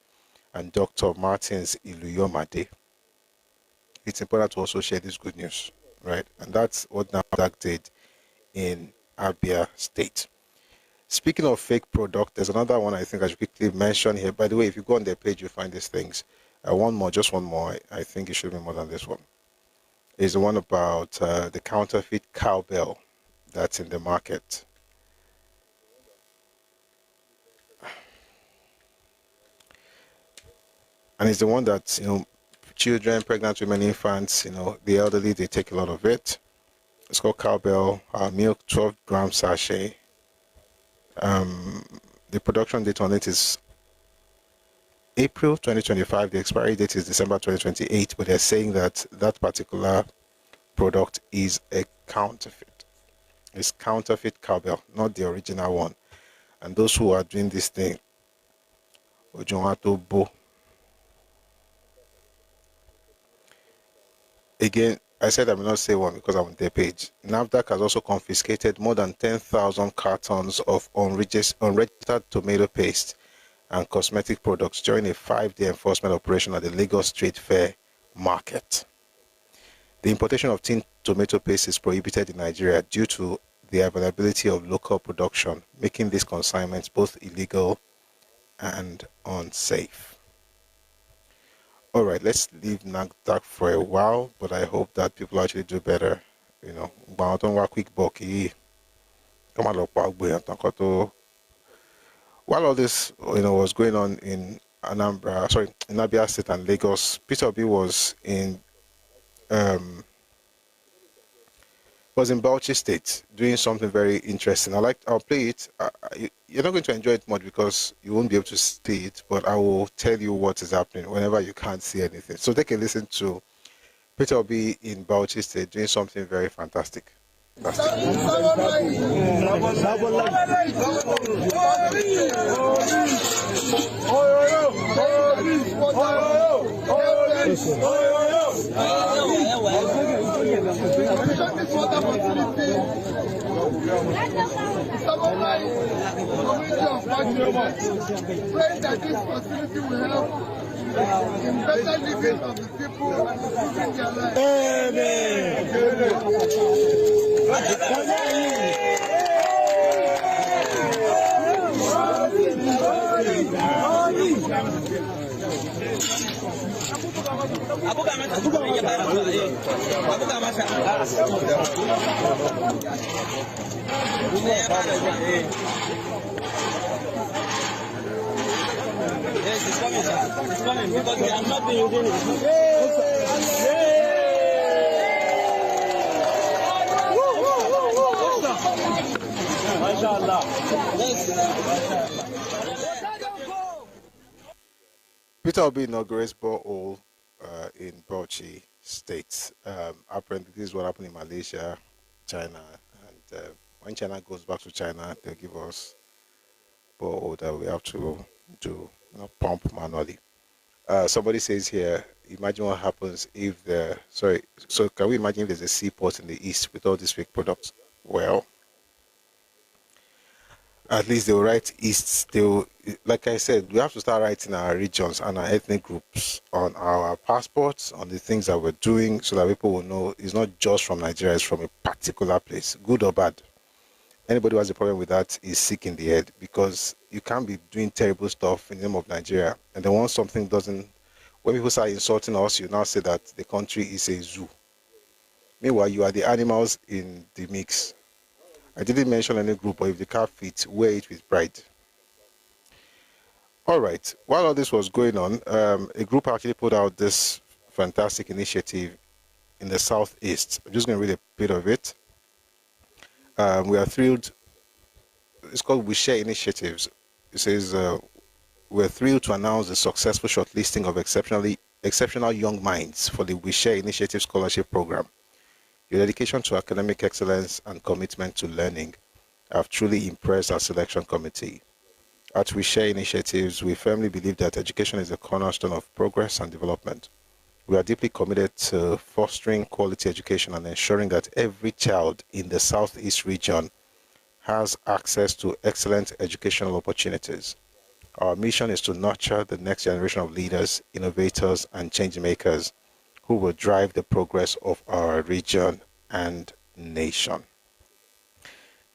and Dr. Martins Iluyomade. It's important to also share this good news, right? And that's what NAFDAC did in Abia State. Speaking of fake product, there's another one I think I should quickly mention here. By the way, if you go on their page, you'll find these things. Just one more. I think it should be more than this one. Is the one about the counterfeit cowbell that's in the market. And it's the one that, children, pregnant women, infants, the elderly, they take a lot of it. It's called cowbell, milk, 12 gram sachet. The production date on it is April 2025. The expiry date is December 2028. But they're saying that that particular product is a counterfeit. It's counterfeit cowbell, not the original one. And those who are doing this thing, again, I said I may not say one because I'm on their page. NAFDAC has also confiscated more than 10,000 cartons of unregistered tomato paste and cosmetic products during a 5-day enforcement operation at the Lagos Trade Fair market. The importation of tin tomato paste is prohibited in Nigeria due to the availability of local production, making these consignments both illegal and unsafe. All right, let's leave NAFDAC for a while, but I hope that people actually do better. You know, quick buck. While all this, was going on in in Abia State and Lagos, Peter Obi was in Bauchi State doing something very interesting. I'll play it. You're not going to enjoy it much because you won't be able to see it, but I will tell you what is happening whenever you can't see anything. So take a listen to Peter Obi in Bauchi State doing something very fantastic. Pray that this facility will help in better living of the people and improving their lives. Yes, it's coming, sir. It's coming because they have not been using it. Peter Obi inaugurates borehole in Bauchi State. Apparently, this is what happened in Malaysia, China, and when China goes back to China, they'll give us borehole that we have to do, pump manually. Somebody says here, imagine what happens if so can we imagine if there's a seaport in the east with all these fake products? Well, at least they will write east. Like I said, we have to start writing our regions and our ethnic groups on our passports, on the things that we're doing, so that people will know it's not just from Nigeria, it's from a particular place, good or bad. Anybody who has a problem with that is sick in the head, because you can't be doing terrible stuff in the name of Nigeria, and then once something doesn't, when people start insulting us, you now say that the country is a zoo. Meanwhile, you are the animals in the mix. I didn't mention any group, but if the car fits, wear it with pride. All right. While all this was going on, a group actually put out this fantastic initiative in the southeast. I'm just going to read a bit of it. We are thrilled. It's called We Share Initiatives. It says, we're thrilled to announce the successful shortlisting of exceptional young minds for the We Share Initiative Scholarship Program. Your dedication to academic excellence and commitment to learning have truly impressed our selection committee. At We Share Initiatives, we firmly believe that education is a cornerstone of progress and development. We are deeply committed to fostering quality education and ensuring that every child in the Southeast region has access to excellent educational opportunities. Our mission is to nurture the next generation of leaders, innovators, and change makers who will drive the progress of our region and nation.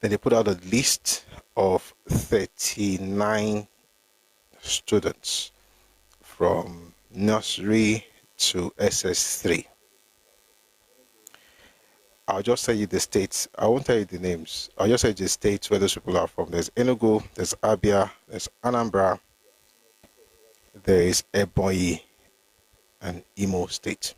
Then they put out a list of 39 students from nursery to SS3. I'll just tell you the states. I won't tell you the names. I'll just tell you the states where those people are from. There's Enugu, there's Abia, there's Anambra, there is Ebonyi, and Imo State.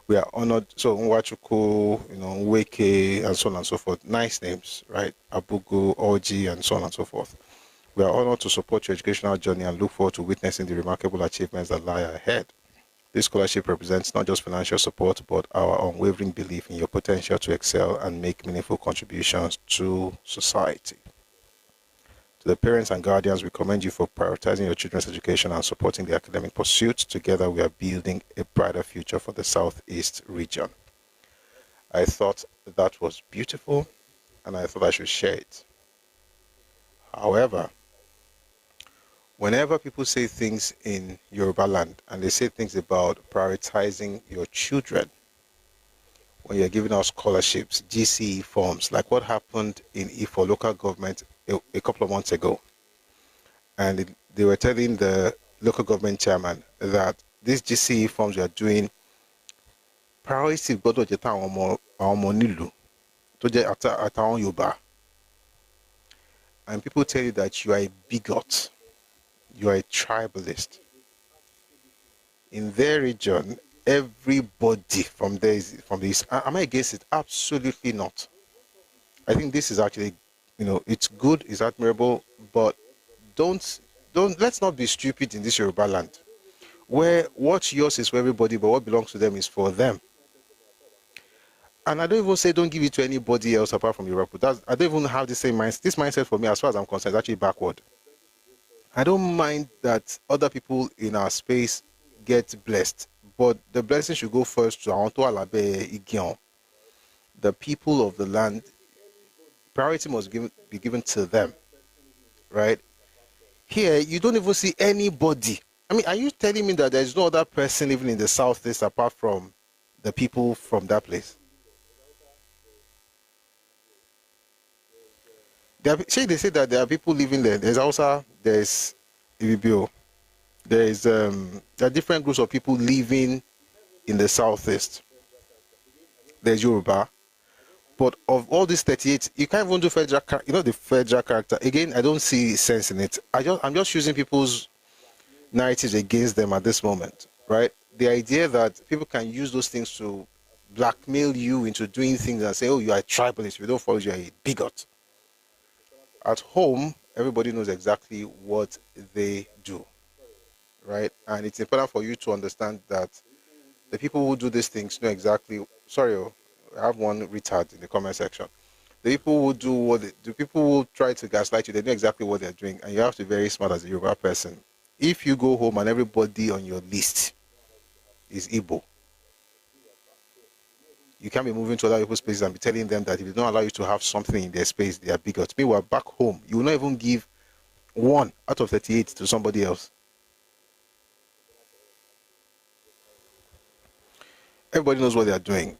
We are honored. So Nwachuku, Weke, and so on and so forth. Nice names, right? Abugu, Oji, and so on and so forth. We are honored to support your educational journey and look forward to witnessing the remarkable achievements that lie ahead. This scholarship represents not just financial support, but our unwavering belief in your potential to excel and make meaningful contributions to society. To the parents and guardians, we commend you for prioritizing your children's education and supporting the academic pursuits. Together, we are building a brighter future for the Southeast region. I thought that was beautiful, and I thought I should share it. However, whenever people say things in Yoruba land and they say things about prioritizing your children, when you're giving out scholarships, GCE forms, like what happened in Ifo local government a couple of months ago, and they were telling the local government chairman that these GCE forms we are doing priority gbọ́dọ̀ jẹ́ táwọn ọmọ nílùú tó jẹ́ àtàwọn Yorùbá. And people tell you that you are a bigot, you are a tribalist. In their region, everybody from there is from this. Am I against it? Absolutely not. I think this is actually, it's good, it's admirable, but let's not be stupid in this Yoruba land, where what's yours is for everybody, but what belongs to them is for them. And I don't even say don't give it to anybody else apart from Yoruba. I don't even have the same mindset. This mindset for me, as far as I'm concerned, is actually backward. I don't mind that other people in our space get blessed, but the blessing should go first to Aonto Alabe Igion. The people of the land, priority must be given to them, right? Here, you don't even see anybody. I mean, are you telling me that there's no other person living in the Southeast apart from the people from that place? They say that there are people living there. There's Hausa, there's Ibibio, there are different groups of people living in the Southeast. There's Yoruba. But of all these 38, you can't even do federal, the federal character. Again, I don't see sense in it. I'm just using people's narratives against them at this moment, right? The idea that people can use those things to blackmail you into doing things and say, oh, you are a tribalist. If you don't follow, you are a bigot. At home, everybody knows exactly what they do, right? And it's important for you to understand that the people who do these things know exactly. Sorry, I have one retard in the comment section. The people who do the people who try to gaslight you, they know exactly what they're doing, and you have to be very smart as a Yoruba person. If you go home and everybody on your list is Igbo, you can't be moving to other people's spaces and be telling them that if they don't allow you to have something in their space, they are bigots. Meanwhile, back home, you will not even give 1 out of 38 to somebody else. Everybody knows what they are doing,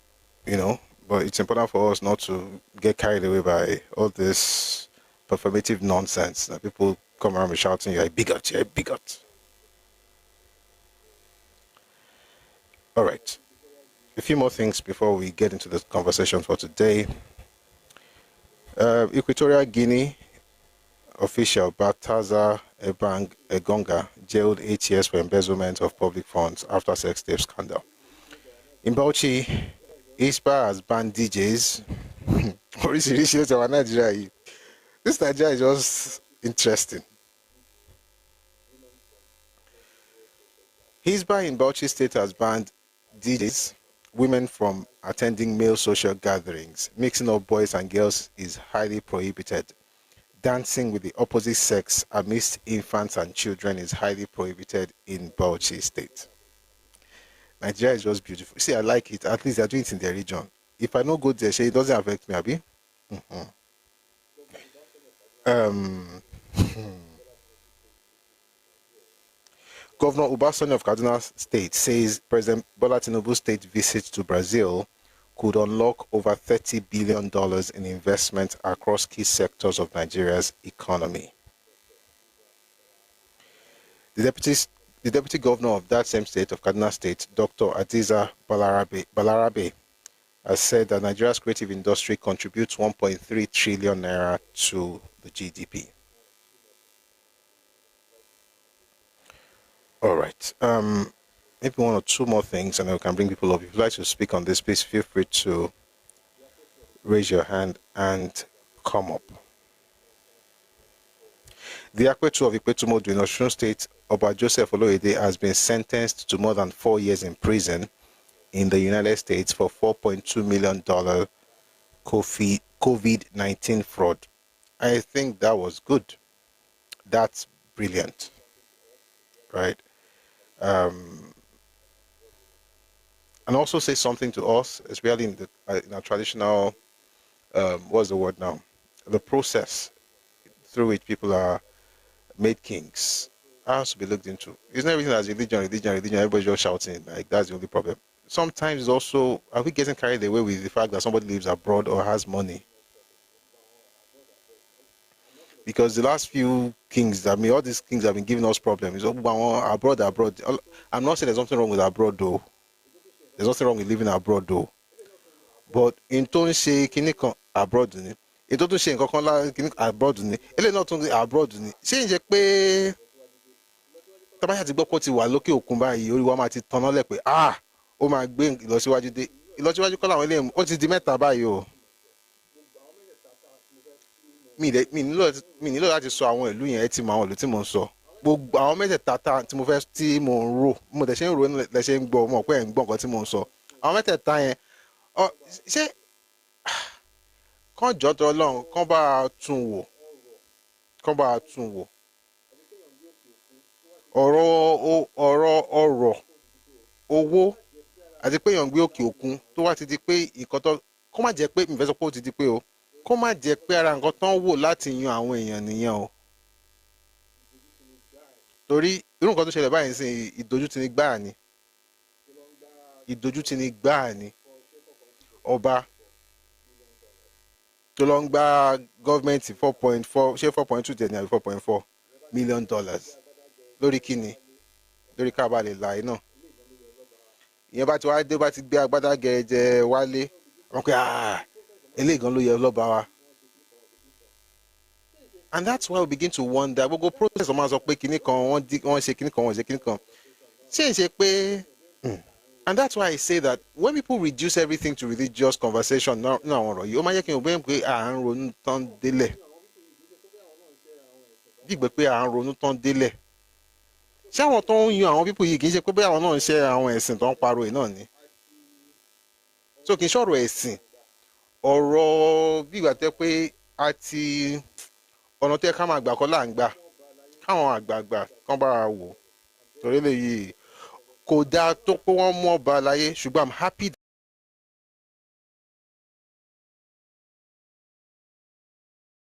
but it's important for us not to get carried away by all this performative nonsense that people come around and shouting, you're a bigot, you're a bigot. All right. A few more things before we get into the conversation for today. Equatorial Guinea official Baltazar Ebang Egonga jailed 8 years for embezzlement of public funds after sex tape scandal. In Bauchi, ISPA has banned DJs. This Nigeria is just interesting. ISPA in Bauchi State has banned DJs, women from attending male social gatherings. Mixing up boys and girls is highly prohibited. Dancing with the opposite sex amidst infants and children is highly prohibited in Bauchi State. Nigeria is just beautiful. See, I like it. At least they're doing it in their region. If I don't go there, it doesn't affect me, Abi. Governor Obasanjo of Kaduna State says President Bola Tinubu's state visit to Brazil could unlock over $30 billion in investment across key sectors of Nigeria's economy. The deputy governor of that same state, of Kaduna State, Dr. Adiza Balarabe, has said that Nigeria's creative industry contributes 1.3 trillion naira to the GDP. All right. Maybe 1 or 2 more things, and I can bring people up. If you'd like to speak on this, please feel free to raise your hand and come up. The Akwetu of Ikwetumodu in Osun State, Oba Joseph Oloyede, has been sentenced to more than 4 years in prison in the United States for $4.2 million COVID-19 fraud. I think that was good. that's brilliant, right? And also say something to us, especially in our traditional, what's the word now? The process through which people are made kings has to be looked into. It's not everything as religion, everybody's just shouting, like that's the only problem. Sometimes it's also, are we getting carried away with the fact that somebody lives abroad or has money? Because the last few kings, I mean, all these kings have been giving us problems. Abroad. I'm not saying there's nothing wrong with abroad, though. There's nothing wrong with living abroad, though. But in tó ń ṣe kinní kan abroad ni, in tó tún ṣe nǹkan kan lára kinní abroad ni, eléyìí náà tún abroad ni. Ṣé ń jẹ́ pé tábàyà ti gbọ́ pé ó ti wà lókè òkun báyìí, orí wa máa ti tanná lẹ̀ pé ó máa gbé ìlọsíwájú dé. Ìlọsíwájú kọ́ làwọn eléyìí, ó ti di mẹ́ta báyìí o. Mi nílò láti sọ àwọn ìlú yẹn, ẹ ti mọ àwọn ìlú tí mo ń sọ. Gbogbo àwọn mẹ́tẹ̀ẹ̀ta tí mo ń rò, mo tẹ̀ ṣe ń rò lẹ̀ ṣe ń gbọ́, mọ̀ pé ẹ̀ ń gbọ́ nǹkan tí mo ń sọ. Àwọn mẹ́tẹ̀ẹ̀ta yẹn, ṣé kán jọ́ tọ́ Ọlọ́run, kán bá a tún wò. Ọ̀rọ̀ owó àti pé èèyàn gbé òkè òkun tó wá ti di pé nǹkan tó, kó má jẹ́ pé mi fẹ́ sọ pé ó ti di pé o, kó má jẹ́ pé ara nǹkan tán wò láti yan àwọn èèyàn nìyẹn o. Torí irú nǹkan tó ṣẹlẹ̀ báyìí sí ìdójútini gbáà ni. Ọba tó lọ ń gba gọ́ọ̀mẹ̀ntì 4.4 ṣé 4.2 tẹ̀ ní àbí $4.4 million lórí kíni, lórí káàbà lè láì náà. Ìyẹn bá ti wá dé, bá ti gbé agbádá gẹ̀ẹ́jẹ wálé, wọ́n pé eléyìí gan ló yẹ lọ́ba wa. And that's why we begin to wonder, gbogbo process ọmọ sọ pé kinní kan wọ́n ṣe kinní kan, wọ́n ṣe kinní kan. Ṣé ń ṣe pé and that's why I say that when people reduce everything to religious conversation, no àwọn ọ̀rọ̀ yìí, ó máa yẹ kí n bẹ́ẹ̀ pé à ń ronú tán délẹ̀. Bí ìgbẹ́ pé à ń ronú tán délẹ̀. Ṣé àwọn tó ń yan àwọn pípọ̀ yìí kì í ṣe pé bẹ́ẹ̀ àwọn náà ń ṣe àwọn ẹ̀sìn tó ń pariwo yìí náà ni? So kì í ṣọ̀rọ̀ ẹ̀sìn, ọ̀rọ̀ bí ìgbà tẹ́ pé ọ̀nà tẹ́ ká máa gbà kọ́ là ń gbà, káwọn àgbààgbà kán bá wò. Torí eléyìí kò dáa tó pé wọ́n mú ọba láyé, ṣùgbọ́n I'm happy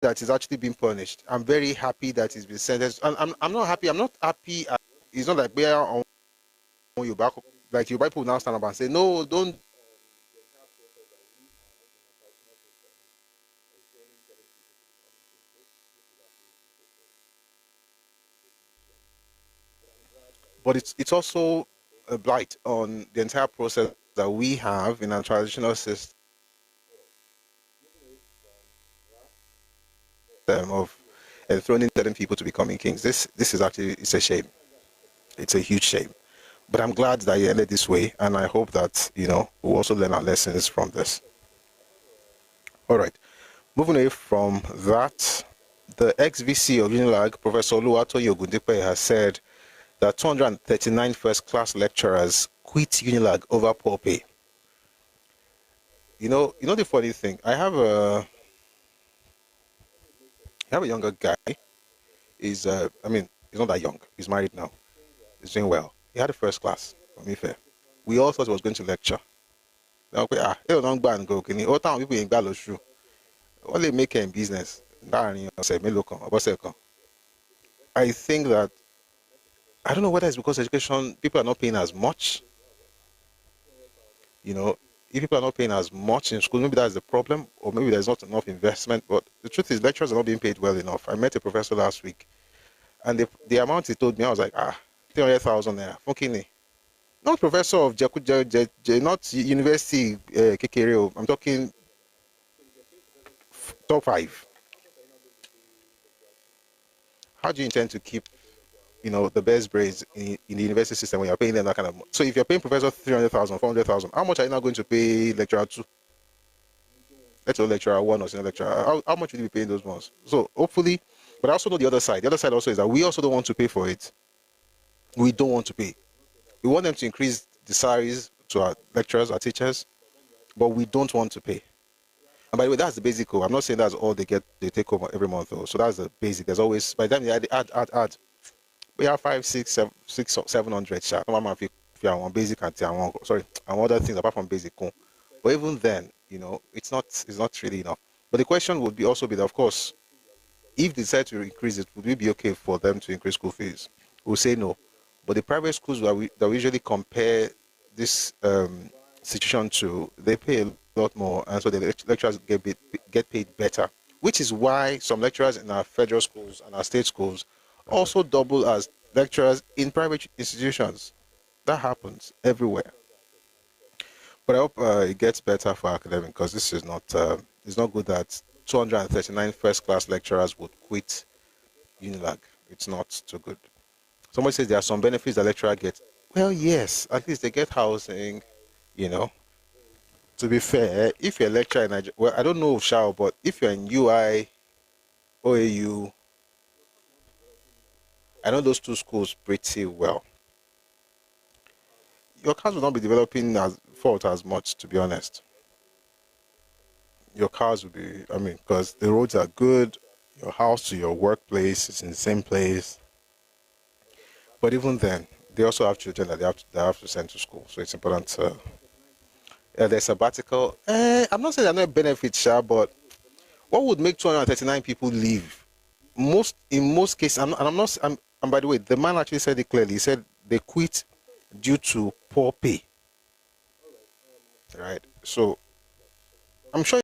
that he's actually been punished. I'm very happy that he's been sentenced. And I'm not happy. It's not like where on Yoruba, like Yoruba people now stand up and say, no, don't. But it's also a blight on the entire process that we have in our traditional system of enthroning certain people to becoming kings. This is actually, it's a shame. It's a huge shame. But I'm glad that it ended this way, and I hope that, we'll also learn our lessons from this. All right. Moving away from that, the ex-VC of UNILAG, Professor Oluwatoyin Ogundipe, has said that 239 first-class lecturers quit UNILAG over poor pay. You know the funny thing? I have a younger guy. He's not that young. He's married now. He's doing well. He had a first class from Ife. We all thought he was going to lecture. Now, don't go. All time people in Galoshu. What they make in business? I think that, I don't know whether it's because education, people are not paying as much. If people are not paying as much in school, maybe that's the problem, or maybe there's not enough investment. But the truth is, lecturers are not being paid well enough. I met a professor last week, and the amount he told me, I was like, 300,000 naira. Fucking not professor of not university Kekere. I'm talking top 5. How do you intend to keep, the best brains in the university system when you're paying them that kind of money? So if you're paying professor 300,000, 400,000, how much are you now going to pay lecturer 2? Let's say lecturer 1 or senior lecturer. How much will you be paying those ones? So hopefully, but I also know the other side. The other side also is that we also don't want to pay for it. We don't want to pay. We want them to increase the salaries to our lecturers, our teachers, but we don't want to pay. And by the way, that's the basic code. I'm not saying that's all they take home every month though. So that's the basic. There's always, by the time they add. We have 5, 6, 700 sharp. If you are on basic and other things apart from basic. But even then, it's not really enough. But the question would also be that, of course, if they decide to increase it, would it be okay for them to increase school fees? We'll say no. But the private schools that we usually compare this situation to, they pay a lot more, and so the lecturers get paid better. Which is why some lecturers in our federal schools and our state schools also double as lecturers in private institutions. That happens everywhere. But I hope it gets better for academics, because this is not it's not good that 239 first-class lecturers would quit Unilag. It's not too good. Somebody says there are some benefits the lecturer gets. Well, yes, at least they get housing, To be fair, if you're a lecturer in Nigeria, well, I don't know Shao, but if you're in UI, OAU, I know those two schools pretty well. Your cars will not be developing as much, to be honest. Your cars will be, because the roads are good, your house to your workplace is in the same place. But even then, they also have children that they have to send to school, so it's important to. Their sabbatical. I'm not saying there are no benefits, but what would make 239 people leave? In most cases, and by the way, the man actually said it clearly. He said they quit due to poor pay. Right. So I'm sure.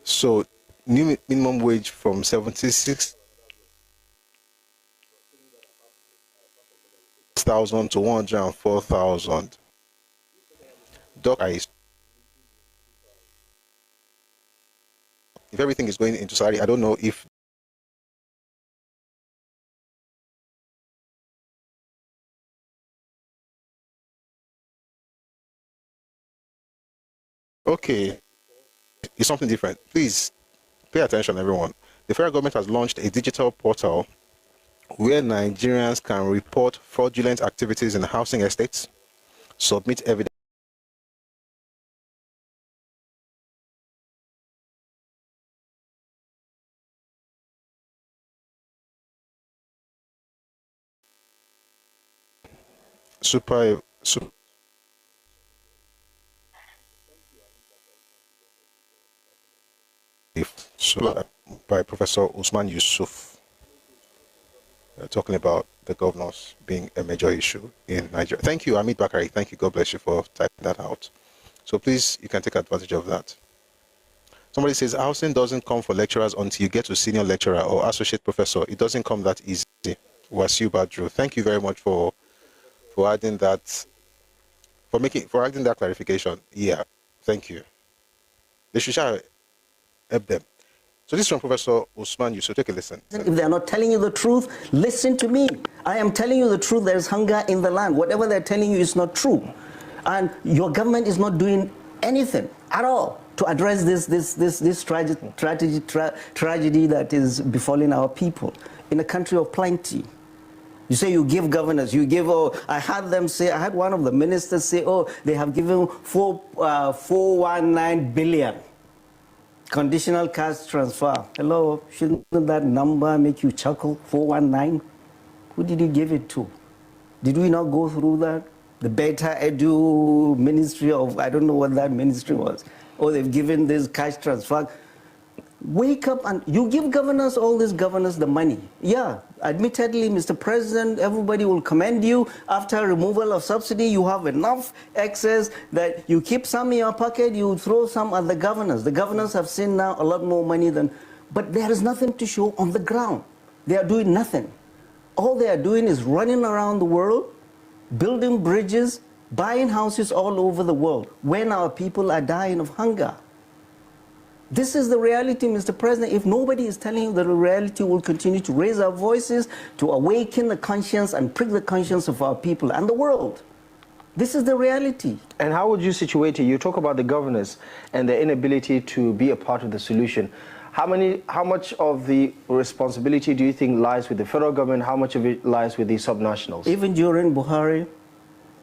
So new minimum wage from 76,000 to 104,000. If everything is going into salary, I don't know if. Okay, it's something different. Please pay attention, everyone. The federal government has launched a digital portal where Nigerians can report fraudulent activities in housing estates, submit evidence. Super by Professor Usman Yusuf, talking about the governors being a major issue in Nigeria. Thank you, Amit Bakari. Thank you. God bless you for typing that out. So please, you can take advantage of that. Somebody says housing doesn't come for lecturers until you get to senior lecturer or associate professor. It doesn't come that easy. Wasiu Badru. Thank you very much for adding that, for adding that clarification. Yeah, thank you. They should help them. So this is from Professor Usman Yusuf. Take a listen. If they are not telling you the truth, listen to me. I am telling you the truth. There is hunger in the land. Whatever they're telling you is not true. And your government is not doing anything at all to address this tragedy that is befalling our people in a country of plenty. You say you give governors, I had one of the ministers say, they have given 419 billion. Conditional cash transfer. Hello, shouldn't that number make you chuckle? 419? Who did you give it to? Did we not go through that? The Beta Edu Ministry of, I don't know what that ministry was. They've given this cash transfer. Wake up and you give governors, all these governors, the money. Yeah, admittedly, Mr. President, everybody will commend you. After removal of subsidy, you have enough excess that you keep some in your pocket, you throw some at the governors. The governors have seen now a lot more money than, but there is nothing to show on the ground. They are doing nothing. All they are doing is running around the world, building bridges, buying houses all over the world when our people are dying of hunger. This is the reality, Mr. President. If nobody is telling you the reality, we'll continue to raise our voices, to awaken the conscience and prick the conscience of our people and the world. This is the reality. And how would you situate it? You talk about the governors and their inability to be a part of the solution. How much of the responsibility do you think lies with the federal government? How much of it lies with the subnationals? Even during Buhari,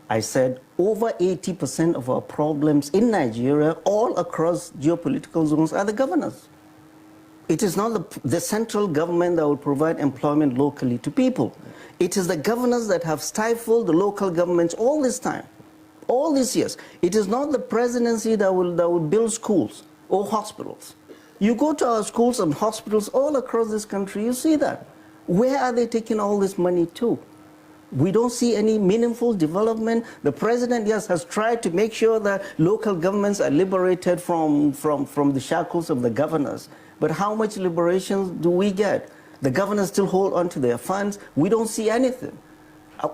I said over 80% of our problems in Nigeria, all across geopolitical zones, are the governors. It is not the central government that will provide employment locally to people. It is the governors that have stifled the local governments all this time, all these years. It is not the presidency that will build schools or hospitals. You go to our schools and hospitals all across this country, you see that. Where are they taking all this money to? We don't see any meaningful development. The president, yes, has tried to make sure that local governments are liberated from the shackles of the governors. But how much liberation do we get? The governors still hold on to their funds. We don't see anything.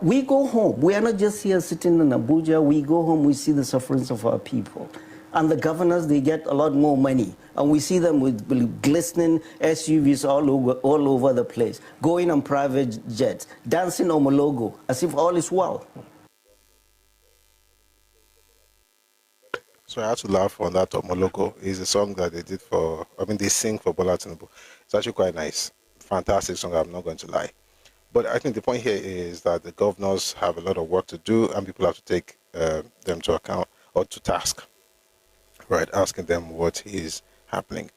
We go home. We are not just here sitting in Abuja. We go home, we see the sufferings of our people. And the governors, they get a lot more money. And we see them with glistening SUVs all over the place, going on private jets, dancing on a logo, as if all is well. So I had to laugh on that Omologo. It's a song that they did they sing for Bola Tinubu. It's actually quite nice. Fantastic song, I'm not going to lie. But I think the point here is that the governors have a lot of work to do and people have to take them to account or to task, right? Asking them what is happening.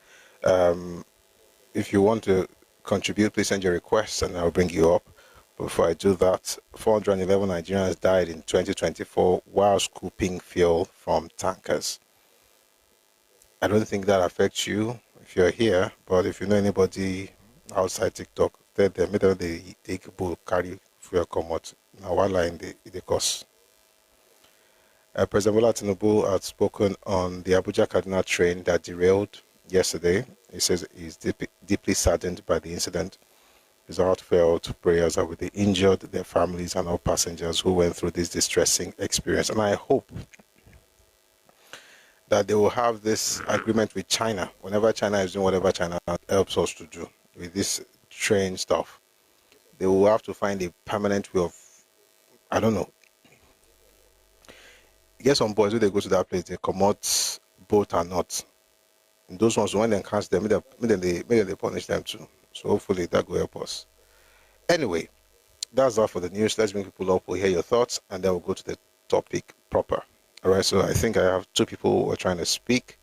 If you want to contribute, please send your requests and I'll bring you up. But before I do that, 411 Nigerians died in 2024 while scooping fuel from tankers. I don't think that affects you if you're here, but if you know anybody outside TikTok, tell them they will carry fuel come out. Now, while in the course. President Bola Tinubu had spoken on the Abuja-Kaduna train that derailed yesterday. He says he's deeply saddened by the incident. His heartfelt prayers are with the injured, their families, and all passengers who went through this distressing experience. And I hope that they will have this agreement with China. Whenever China is doing whatever China helps us to do with this train stuff, they will have to find a permanent way of, I don't know. Get some boys when they go to that place, they come out both or not. And those ones, when they catch them, maybe they punish them too. So hopefully that will help us. Anyway, that's all for the news. Let's bring people up. We'll hear your thoughts, and then we'll go to the topic proper. All right, so I think I have two people who are trying to speak.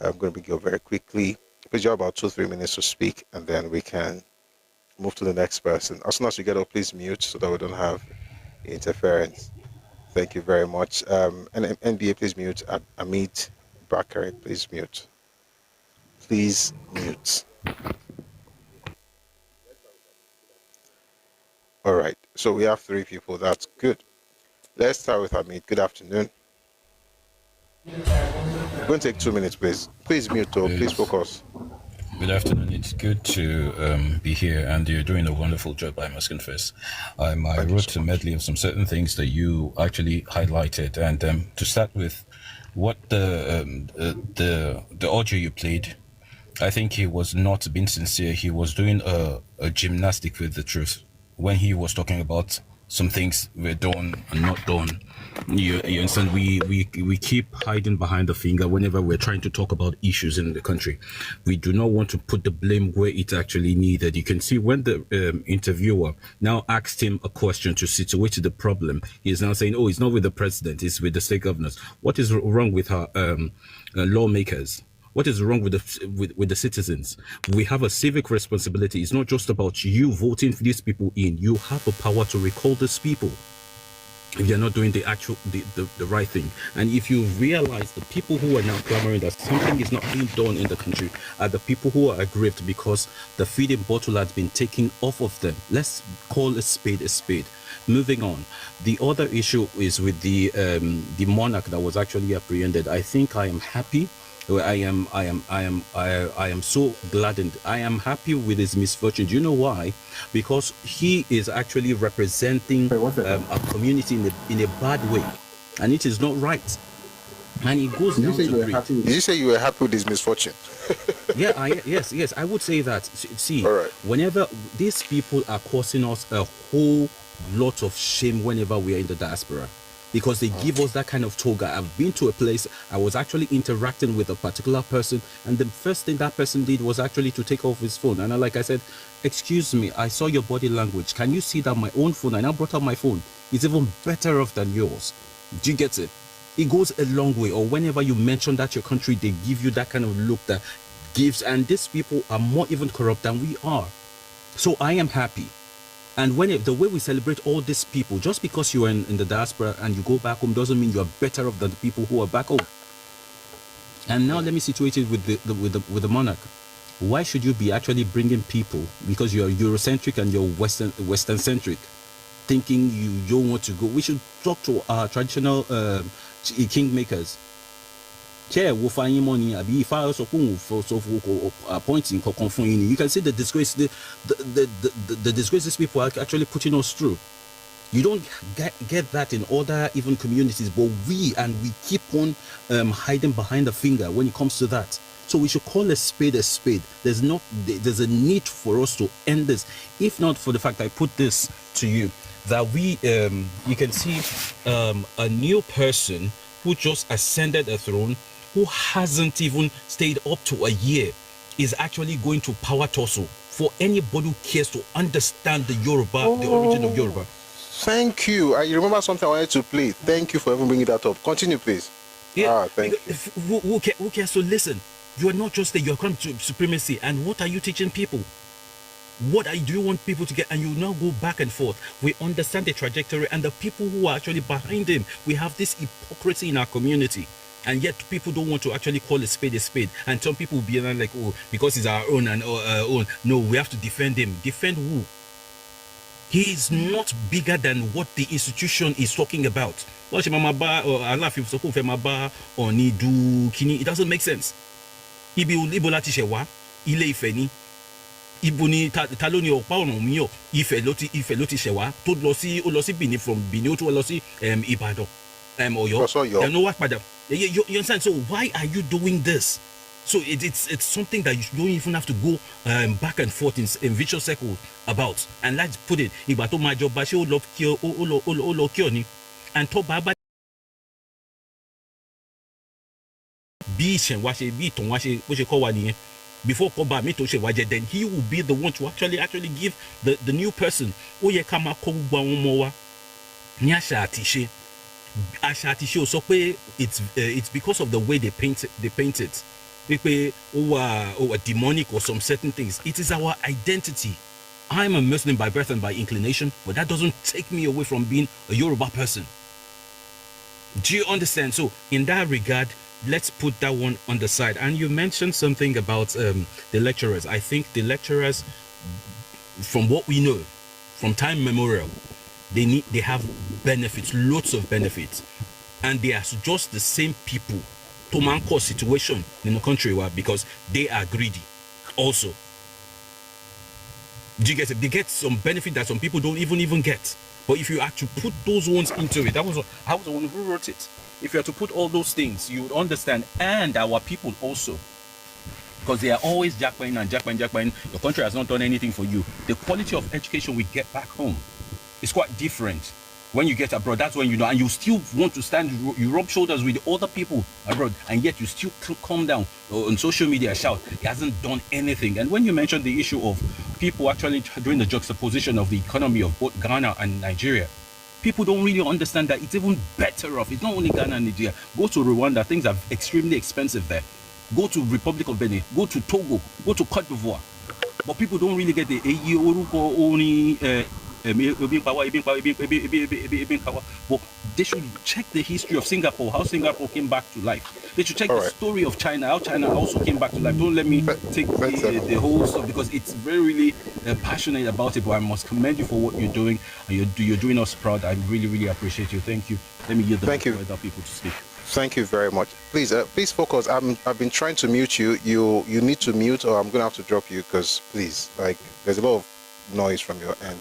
I'm going to bring you up very quickly. Please, you have about 2-3 minutes to speak, and then we can move to the next person. As soon as you get up, please mute so that we don't have interference. Thank you very much. And NBA, please mute. Amit Bakari, please mute. Please mute. All right, so we have 3 people. That's good. Let's start with Amit. Good afternoon. We're going to take 2 minutes, please. Please mute, or please focus. Good afternoon. It's good to be here, and you're doing a wonderful job, I must confess. I wrote a medley of some certain things that you actually highlighted, and to start with, what the audio you played, I think he was not being sincere. He was doing a gymnastic with the truth when he was talking about some things were done and not done. You understand? We keep hiding behind the finger whenever we're trying to talk about issues in the country. We do not want to put the blame where it actually needed. You can see when the interviewer now asked him a question to situate the problem, he is now saying, oh, it's not with the president, it's with the state governors. What is wrong with our lawmakers? What is wrong with the citizens? We have a civic responsibility. It's not just about you voting for these people in. You have the power to recall these people if you're not doing the right thing. And if you realize the people who are now clamoring that something is not being done in the country are the people who are aggrieved because the feeding bottle has been taken off of them. Let's call a spade a spade. Moving on, the other issue is with the monarch that was actually apprehended. I think I am happy. I am so gladdened. I am happy with his misfortune. Do you know why? Because he is actually representing a community in a bad way, and it is not right. And he goes down to Did you say you were happy with his misfortune? Yes. I would say that. See, whenever these people are causing us a whole lot of shame whenever we are in the diaspora. because they give us that kind of toga. I've been to a place, I was actually interacting with a particular person, and the first thing that person did was actually to take off his phone. And like I said, excuse me, I saw your body language. Can you see that my own phone, I now brought out my phone, is even better off than yours? Do you get it? It goes a long way. Or whenever you mention that your country, they give you that kind of look that gives, and these people are more even corrupt than we are. So I am happy. And the way we celebrate all these people, just because you are in the diaspora and you go back home doesn't mean you are better off than the people who are back home. And now let me situate it with the monarch. Why should you be actually bringing people, because you are Eurocentric and you're Western centric, thinking you don't want to go? We should talk to our traditional kingmakers. You can see the disgrace, the disgrace these people are actually putting us through. You don't get that in other even communities, but we keep on hiding behind the finger when it comes to that. So we should call a spade a spade. There's a need for us to end this. If not for the fact I put this to you, that we you can see a new person who just ascended a throne, who hasn't even stayed up to a year, is actually going to power tussle. For anybody who cares to understand the Yoruba, the origin of Yoruba. Thank you. I remember something I wanted to play. Thank you for even bringing that up. Continue, please. Yeah, thank you. Who cares? So listen, you are not just there, you are coming to supremacy. And what are you teaching people? What do you want people to get? And you now go back and forth. We understand the trajectory and the people who are actually behind him. We have this hypocrisy in our community. And yet people don't want to actually call a spade. And some people will be like, oh, because he's our own and our own. No, we have to defend him. Defend who? He is not bigger than what the institution is talking about. It doesn't make sense. Ibo ni ta ló ní ọ̀pá ọ̀nà mi yọ Ifẹ̀ ló ti ṣẹ̀ wá tó lọ sí Benin, from Benin ó tún lọ sí Ìbàdàn Ọ̀yọ́ ẹnu wá padà. You understand? So why are you doing this? So it's something that you don't even have to go back and forth in vicious circles about. And let's put it, ìgbà tó máa jọba ṣé ó lọ kí ọ ni, and tó bá bá bí ìṣẹ̀ wá ṣe bí ìtàn wá ṣe bó ṣe kọ́ wa nìyẹn. Before Koba Mito Shewaje, then he will be the one to actually give the new person. Oye kama kogba omowa nyasha atishe. Asha atishe so it's because of the way they paint it. Or demonic or some certain things. It is our identity. I'm a Muslim by birth and by inclination, but that doesn't take me away from being a Yoruba person. Do you understand? So in that regard, let's put that one on the side. And you mentioned something about the lecturers. I think the lecturers, from what we know, from time memorial, they have benefits, lots of benefits, and they are just the same people to manco situation in the country because they are greedy. Also, do you get it? They get some benefit that some people don't even get. But if you actually put those ones into it, I was the one who wrote it. If you have to put all those things, you would understand. And our people also, because they are always jackpine. The country has not done anything for you. The quality of education we get back home is quite different. When you get abroad, that's when you know, and you still want to stand, you rub shoulders with other people abroad, and yet you still come down on social media, shout, he hasn't done anything. And when you mentioned the issue of people actually doing the juxtaposition of the economy of both Ghana and Nigeria, people don't really understand that it's even better off. It's not only Ghana and Nigeria. Go to Rwanda, things are extremely expensive there. Go to Republic of Benin, go to Togo, go to Cote d'Ivoire. But people don't really get the but they should check the history of Singapore, how Singapore came back to life. They should check the story of China, how China also came back to life. Don't let me take the whole stuff, because it's very really passionate about it. But I must commend you for what you're doing, and you're doing us proud. I really, really appreciate you. Thank you. Let me yield the mic for other people to speak. Thank you very much. Please, please focus. I've been trying to mute you. You need to mute, or I'm gonna have to drop you, because please, like, there's a lot of noise from your end.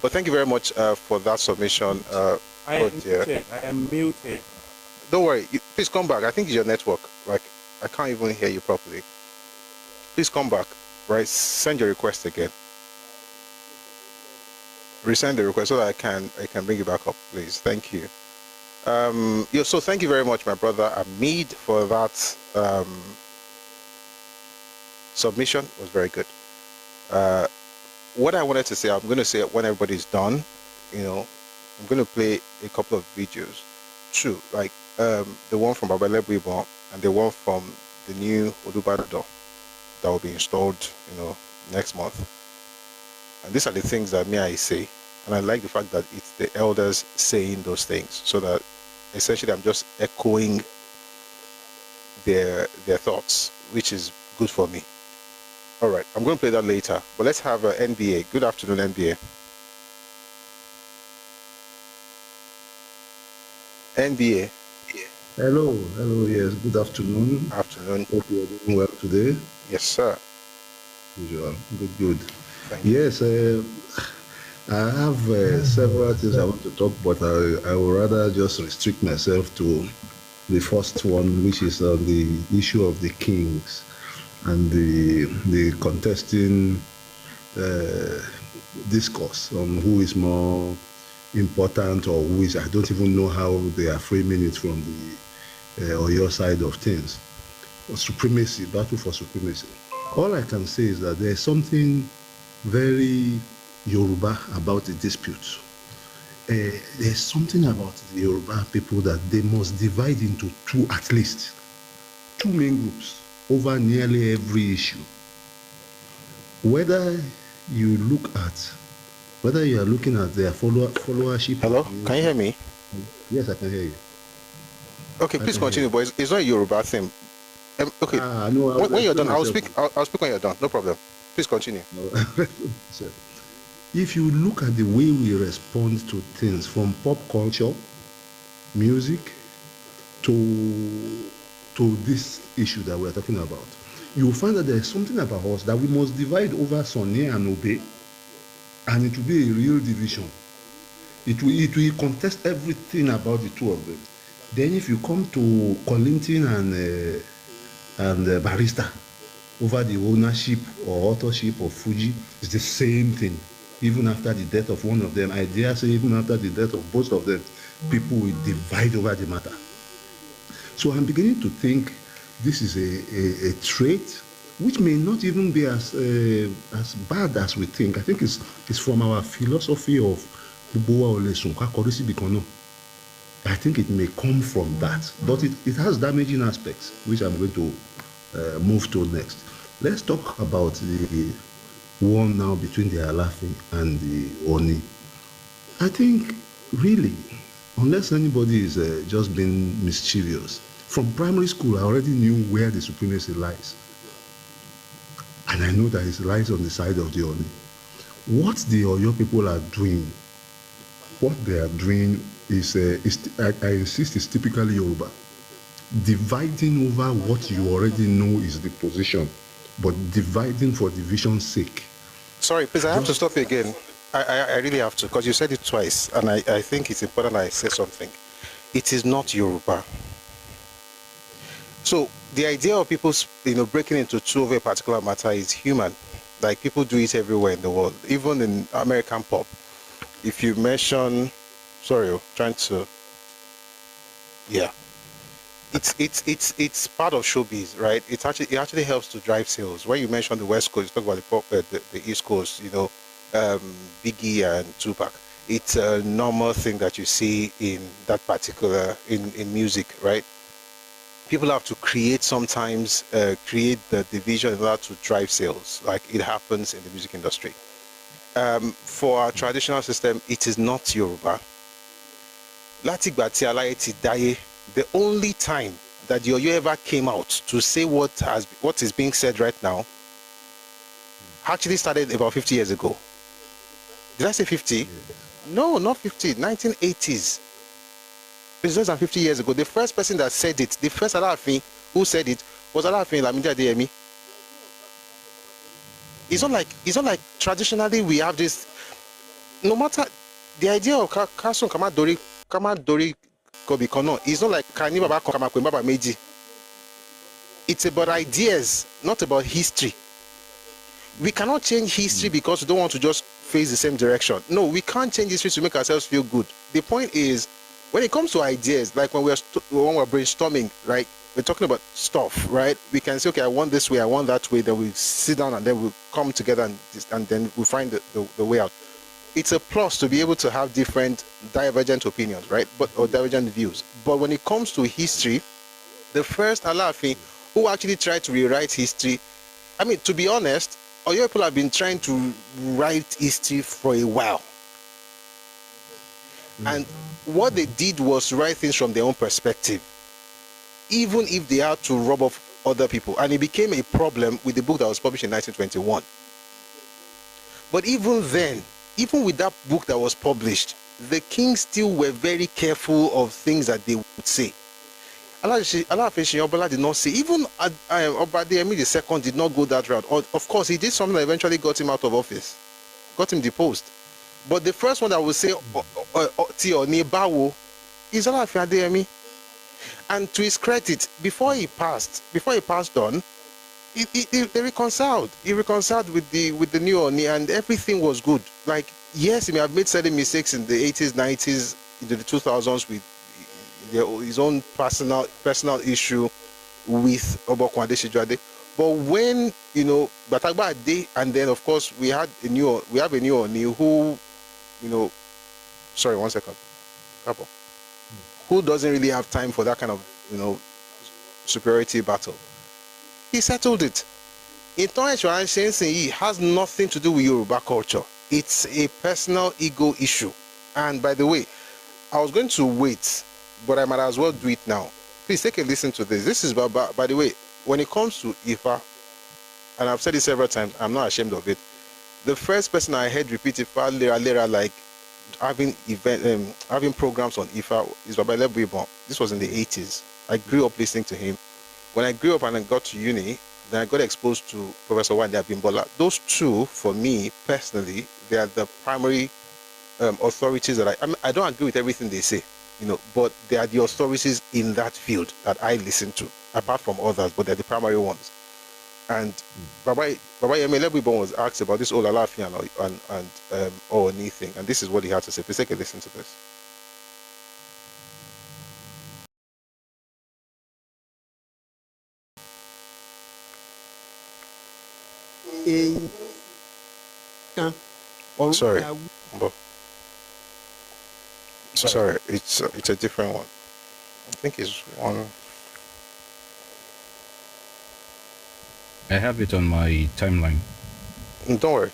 But thank you very much for that submission. I am muted. Don't worry. Please come back. I think it's your network. Like, I can't even hear you properly. Please come back. Right? Send your request again. Resend the request so that I can bring you back up, please. Thank you. So thank you very much, my brother Amid, for that submission. It was very good. What I wanted to say, I'm going to say when everybody's done, I'm going to play a couple of videos. True, like the one from Babele Buibon and the one from the new Olubado that will be installed, next month. And these are the things that I say. And I like the fact that it's the elders saying those things, so that essentially I'm just echoing their thoughts, which is good for me. All right, I'm going to play that later. But let's have NBA. Good afternoon, NBA. NBA. Hello, yes, good afternoon. Afternoon. Hope you're doing well today. Yes, sir. Usual. Good. Yes, I have several things I want to talk, but I would rather just restrict myself to the first one, which is on the issue of the kings and the contesting discourse on who is more important or who is, I don't even know how they are framing it from the or your side of things. Supremacy, battle for supremacy. All I can say is that there's something very Yoruba about the dispute. There's something about the Yoruba people that they must divide into two, at least two main groups over nearly every issue. Whether you are looking at their followership. Hello, can you hear me? Yes, I can hear you. Okay, please continue, boys. It's not a Yoruba thing. Okay. No, when you're done, I'll speak when you're done. No problem. Please continue. If you look at the way we respond to things, from pop culture, music, to this issue that we're talking about, you will find that there's something about us that we must divide over Sonny and Obey, and it will be a real division. It will contest everything about the two of them. Then if you come to Collington and Barrister over the ownership or authorship of Fuji, it's the same thing. Even after the death of one of them, I dare say even after the death of both of them, people will divide over the matter. So I'm beginning to think this is a trait which may not even be as bad as we think. I think it's from our philosophy of I think it may come from that, but it has damaging aspects, which I'm going to move to next. Let's talk about the one now between the Alafi and the Oni. I think, really, unless anybody is just being mischievous, from primary school I already knew where the supremacy lies. And I know that it lies on the side of the Oni. What the Oyo people are doing, what they are doing is I insist, is typically Yoruba. Dividing over what you already know is the position, but dividing for division's sake. Sorry, please, I have to stop you again. I really have to, because you said it twice, and I think it's important I say something. It is not Yoruba. So the idea of people, breaking into two over a particular matter is human. Like, people do it everywhere in the world, even in American pop. If you mention, it's part of showbiz, right? It actually helps to drive sales. When you mention the West Coast, you talk about the East Coast, Biggie and Tupac. It's a normal thing that you see in that particular in music, right? People have to create the division in order to drive sales, like it happens in the music industry. For our traditional system, it is not Yoruba. The only time that the Oyo ever came out to say what is being said right now actually started about 50 years ago. Did I say 50? No, not 50. 1980s. It's less than 50 years ago. The first person that said it, the first Alaafin who said it, was Alaafin Lamidi Adeyemi. It's not like traditionally we have this. No matter the idea of Kasun Kamadori Kobikono, it's not like Kani Baba Kamakwe Baba Meiji. It's about ideas, not about history. We cannot change history because we don't want to just face the same direction. No, we can't change history to make ourselves feel good. The point is, when it comes to ideas, like when we're brainstorming, right? We're talking about stuff, right? We can say, okay, I want this way, I want that way. Then we sit down and then we come together and then we find the way out. It's a plus to be able to have different divergent opinions, right? Or divergent views. But when it comes to history, the first Alaafin who actually tried to rewrite history, I mean, to be honest, Oyo people have been trying to write history for a while. And what they did was write things from their own perspective, even if they had to rub off other people. And it became a problem with the book that was published in 1921. But even then, even with that book that was published, the kings still were very careful of things that they would say. Alaafin Oba did not say, even Oba Adeyemi II did not go that route. Of course, he did something that eventually got him out of office, got him deposed. But the first one that would say, Ti Oni Bawo, is Alaafin Adeyemi. And to his credit, before he passed on, they reconciled. He reconciled with the new Oni, and everything was good. Like, yes, he may have made certain mistakes in the 80s, 90s, into the 2000s with his own personal issue with Obokun Adesijuade. But when, Batagba Ade, and then of course we have a new Oni who, sorry, 1 second. Ẹkáàbọ. Who doesn't really have time for that kind of, superiority battle. He settled it. It has nothing to do with Yoruba culture. It's a personal ego issue. And by the way, I was going to wait, but I might as well do it now. Please take a listen to this. This is Baba. By the way, when it comes to Ifa, and I've said it several times, I'm not ashamed of it. The first person I heard repeat Ifa later, like having programs on Ifa, is Baba Elebuibon. This was in the 80s. I grew up listening to him. When I grew up and I got to uni, then I got exposed to Professor Wande Abimbola. Those two, for me personally, they are the primary authorities that I don't agree with everything they say, but they are the authorities in that field that I listen to, apart from others, but they're the primary ones. And Baba Yemi Elebuibon was asked about this whole Alaafin and Ooni thing, and this is what he had to say. Please take a listen to this. Sorry, sorry, it's a different one. I think it's one. I have it on my timeline. Don't worry.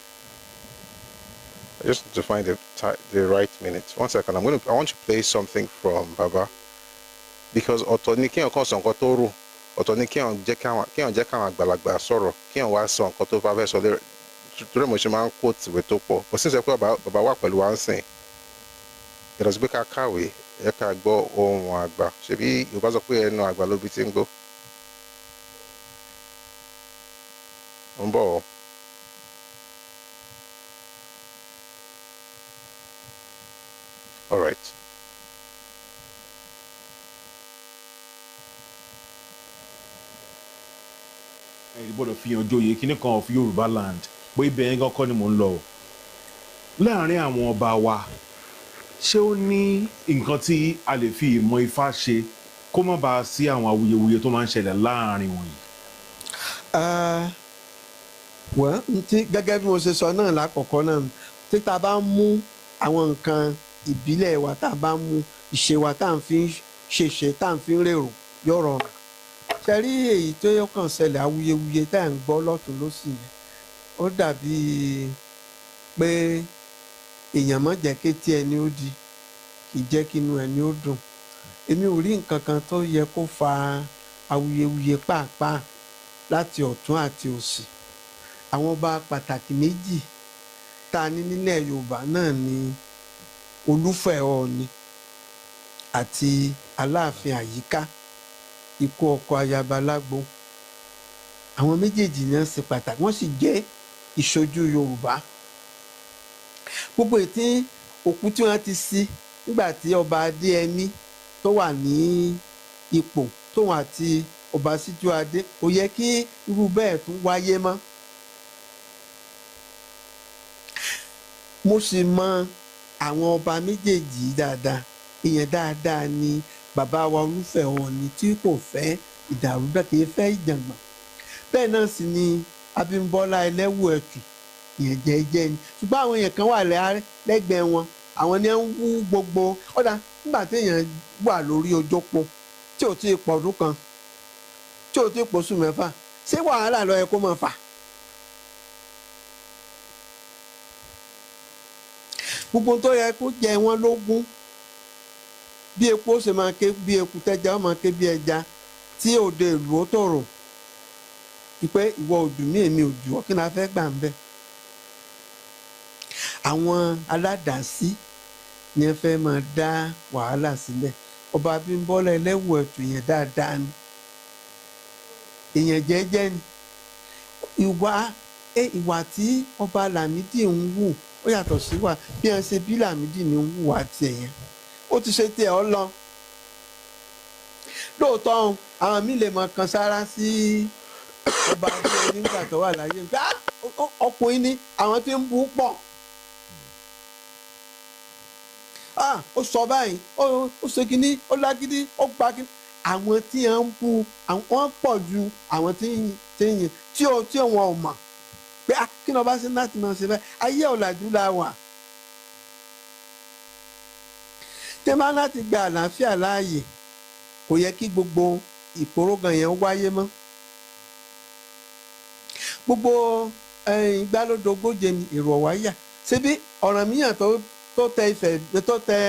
I just need to find the right minute. 1 second. I want to play something from Baba, because Otoni Kiyan kan sọ nǹkan tó rò, Otoni Kiyan jẹ́ káwọn àgbàlagbà sọ̀rọ̀, Kiyan wá sọ nǹkan tó bá fẹ́ sọ lérè. Torí mo ṣe máa ń quote ìwé tó pọ̀. But since Baba wà pẹ̀lú wa ń sìn, ìrọ̀sí pé ká kàwé, ẹ ká gbọ́ ohùn àgbà. Ṣebí Yorùbá sọ pé ẹnu àgbà ló bí ti ń gbó. Ó ń bọ̀ ọ́. All right. ẹ gbọ́dọ̀ fi hàn joyè kíní kan of Yorùbá land pé ibẹ̀ yẹn gan kọ́ ni mò ń lọ o. Láàárín àwọn ọba wa ṣé ó ní nǹkan tí a lè fi ìmọ̀ Ifá ṣe kó má bàa sí àwọn awuyewuye tó máa ń ṣẹlẹ̀ láàárín wọ̀nyí. Wọ́n ti gẹ́gẹ́ bí mo ṣe sọ náà lákọ̀ọ́kọ́ náà tí ta bá mú àwọn nǹkan ìbílẹ̀ wa tá a bá mú ìṣe wa tá à ń fi ṣèṣe tá à ń fi rèrò yóò rọrùn. Ṣe rí èyí tó yẹ kàn ṣẹlẹ̀ awuyewuye tá à ń gbọ́ lọ́tún lósì yẹn ó dàbí pé èèyàn má jẹ́ kétí ẹni ó di kì í jẹ́ kí inú ẹni ó dùn. Èmi ò rí nǹkan kan tó yẹ kó fa awuyewuye pàápàá láti ọ̀tún àti òsì. Àwọn ọba pàtàkì méjì tá a ní nílẹ̀ Yorùbá náà ni Olúfẹ̀ Ọọ̀ni àti Aláàfin Àyíká, ikú ọkọ ayaba lágbo. Àwọn méjèèjì náà ṣe pàtàkì, wọ́n sì jẹ́ ìṣojú Yorùbá. Gbogbo ètí òkú tí wọ́n ti sí nígbà tí ọba Adéyẹmí tó wà ní ipò tóun àti ọba Síjúadé kò yẹ kí irú bẹ́ẹ̀ tún wáyé mọ́. Mo sì mọ àwọn ọba méjèèjì dáadáa èèyàn dáadáa ni bàbá wa Olúfẹ̀ Ọọ̀ni tí kò fẹ́ ìdàrúdà kì í fẹ́ ìjàngbọ̀n bẹ́ẹ̀ náà sì ni Abímbọ́lá Ẹlẹ́wù Ẹ̀tù èèyàn jẹ́jẹ́ ni ṣùgbọ́n àwọn èèyàn kan wà lẹ́gbẹ̀ẹ́ wọn àwọn ni ń wú gbogbo ọ̀dà nígbà tí èèyàn wà lórí ojópo tí ò tí ì pọ̀ ọdún kan tí ò tí ì pọ̀ṣù mẹ́fà ṣé wàhálà ló yẹ kó máa fà. gbogbo tó yẹ kó jẹ wọ́n lógún bí epo ó ṣe máa ké bí eku tẹ́já ó máa ké bí ẹja tí òde ìlú ó tòrò ìpè ìwọ òdù mí èmi òdù ọ kí ni a fẹ́ gbà ń bẹ̀. àwọn aládàásí ni ẹ fẹ́ máa dá wàhálà sílẹ̀ ọba Abímbọ́lá Ẹlẹ́wù Ẹ̀tù yẹn dáadáa ni èèyàn jẹ́jẹ́ ni ìwà tí ọba Lámídì ń wù ó yàtọ̀ sí wà bí wọ́n ṣe bí Lámídì ní ń wù wá tiẹ̀ yẹn ó ti ṣe tiẹ̀ ọ lọ lóòótọ́ àwọn míì lè mọ kan sára sí ọba Adéyẹmí nígbà tó wà láyé nígbà ọkùnrin ni àwọn tí ń bú pọ̀ ó sọ báyìí ó ṣe kínní ó lágídí ó gba kínní àwọn tí wọ́n ń bú wọ́n pọ̀ ju àwọn tí ń yìn tí wọn ò mọ̀ pé kí ni ọba ṣe láti máa ṣe báyìí ayé ọ̀làjú la wà tẹ́ bá láti gba àlàáfíà láàyè kò yẹ kí gbogbo ìporógan yẹn wáyé mọ́ gbogbo ìgbàlódógóje ni èrò ọ̀wáyà ṣebí Ọ̀rànmíyàn tó tẹ Ifẹ̀ tó tẹ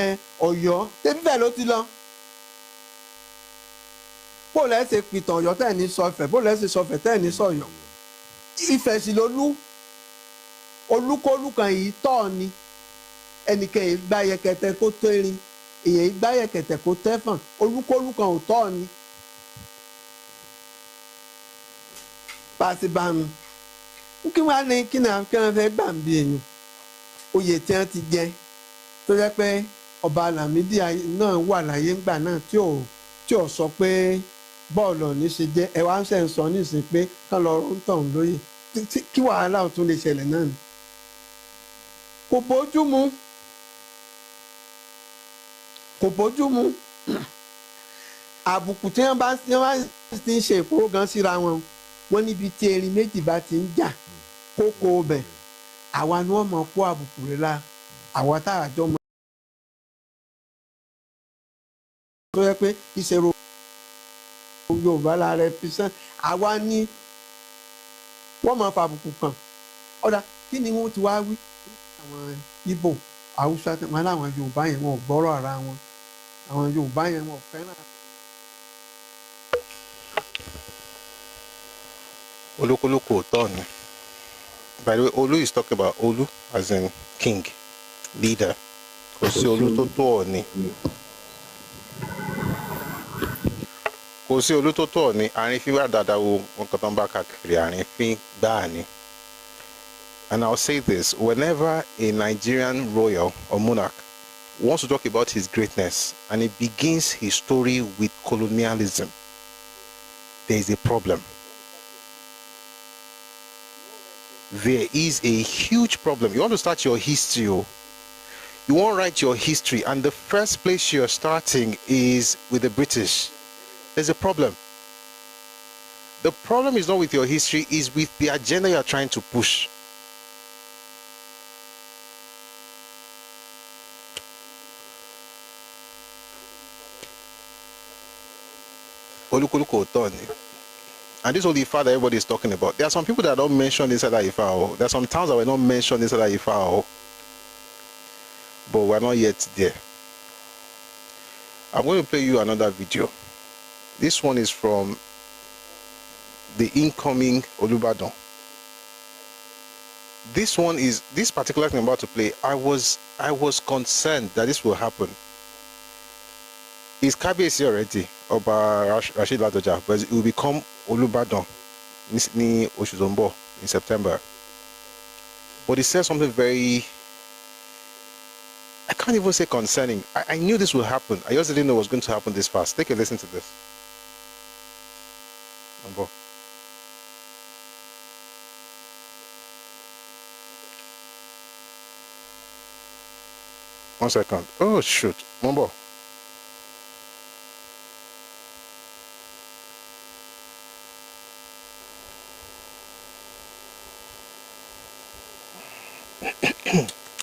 Ọ̀yọ́ ṣebí bẹ́ẹ̀ ló ti lọ bó lẹ́sẹ̀ pìtàn Ọ̀yọ́ tẹ̀ ní sọfẹ̀ bó lẹ́sẹ̀ sọfẹ̀ tẹ̀ ní sọ̀yọ́ Ifẹ̀ sì lolú olúkólú kan yìí tọ́ ni ẹnìkan yìí gbá yẹkẹtẹ kó tó erin èyàn gbá yẹkẹtẹ kó tẹ́fọ̀n olúkólú kan ò tọ́ ni pàṣípàánù kí wọ́n á ní kí wọ́n fẹ́ gbà ń bí èèyàn oyè tí wọ́n ti jẹ tó jẹ́ pé ọba Lámídì náà wà láyé ńgbà náà tí ò sọ pé bọ́ọ̀lù ọ̀ní ṣe jẹ́ ẹ wá ń ṣe ń sọ nísìn pé kán lọ rún tọ̀hún lóyè kí wàhálà ò tún lè ṣẹlẹ̀ náà ni kò bójú mu àbùkù tí wọ́n bá ti ń ṣe ìfowógan síra wọn wọ́n níbi tí erin méjì bá ti ń jà kókó ọbẹ̀ àwa ni wọ́n mọ̀ kó àbùkù rẹ̀ la àwa tá àjọ mọ̀ tó yẹ pé ìṣèrò Yorùbá la represent àwa ni wọ́n máa fa àbùkù kan ọ̀dà kí ni wọ́n ti wá wí àwọn Ìgbò Haúsá wọn láwọn Yorùbá yẹn wọn ò gbọ́rọ̀ ara wọn àwọn Yorùbá yẹn wọn ò fẹ́ràn. olúkúlùkù òótọ́ ni. By the way, Olu is talking about Olu as in king, leader. Kò sí Olú tó tó Ọọ̀ni. Kò sí Olú tó tó Ọọ̀ni. Àárín fíwá dáadáa wo nǹkan tó ń bá káàkiri àárín fín gbáà ni. And I'll say this, whenever a Nigerian royal or monarch wants to talk about his greatness and he begins his story with colonialism, there is a problem. There is a huge problem. You want to start your history, you want to write your history, and the first place you're starting is with the British. There's a problem. The problem is not with your history, is with the agenda you're trying to push. Olúkúlùkù òótọ́ ni. And this is the Ifa that everybody is talking about. There are some people that don't mention inside that Ifa. There are some towns that were not mentioned inside that Ifa. But we're not yet there. I'm going to play you another video. This one is from the incoming Olubadan. This particular thing I'm about to play, I was concerned that this will happen. It's KBC already, Oba Rashid Ladoja, but it will become Olubadan ní oṣù tó ń bọ̀ in September. But he said something very, I can't even say concerning. I knew this would happen. I just didn't know it was going to happen this fast. Take a listen to this. Mambo. One second. Oh shoot. Mambo.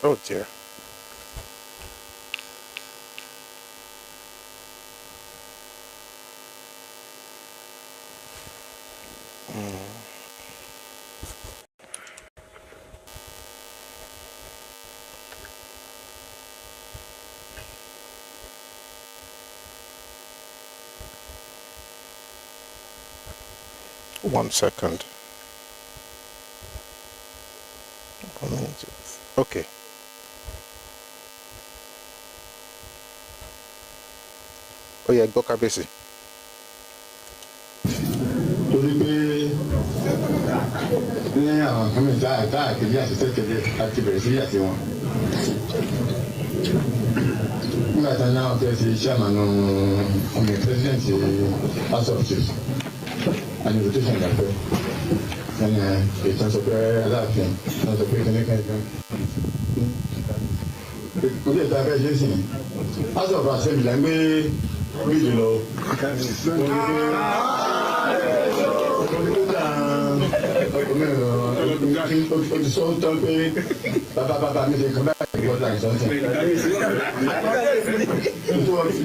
Oh dear. One second. Okay. Oh yeah, go Kabesi. torí pé ní àwọn kan mẹ́ta káàkiri àtẹ̀tẹ̀tẹ̀ àti bẹ̀rẹ̀ sí àti wọn. nígbà tí wọ́n fẹ́ ṣe chairman ọmọ president house of chiefs and invitation yàtọ̀ ẹnì ètò sọ pé aláàfin wọ́n sọ pé kìnìkan ìkan. orí ètò abẹ́ ṣe sí house of assembly la ń gbé bíìlì lọ. Olùsọ ń tán pé bàbá mi ṣe kàn báyìí wọ́n láì sọ́sẹ̀.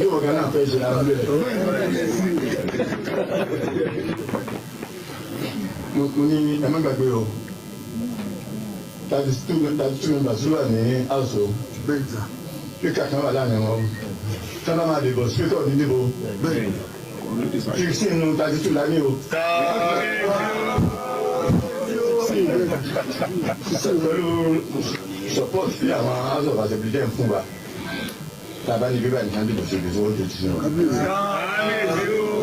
Yóò kan náà fẹ́ ṣe lábúlé. Mo ní ẹ má gbàgbé o. 32 members ló wà ní house o. Speaker kan wà láàrin wọn. Sábà máa dìbò speaker ní dìbò. 16 nínú 32 la ní o. Pẹ̀lú support sí àwọn house of assembly dẹ́n fún wa. Tàbá ní bíbá nìkan dìbò ṣe gbèsè oúnjẹ ti sínú.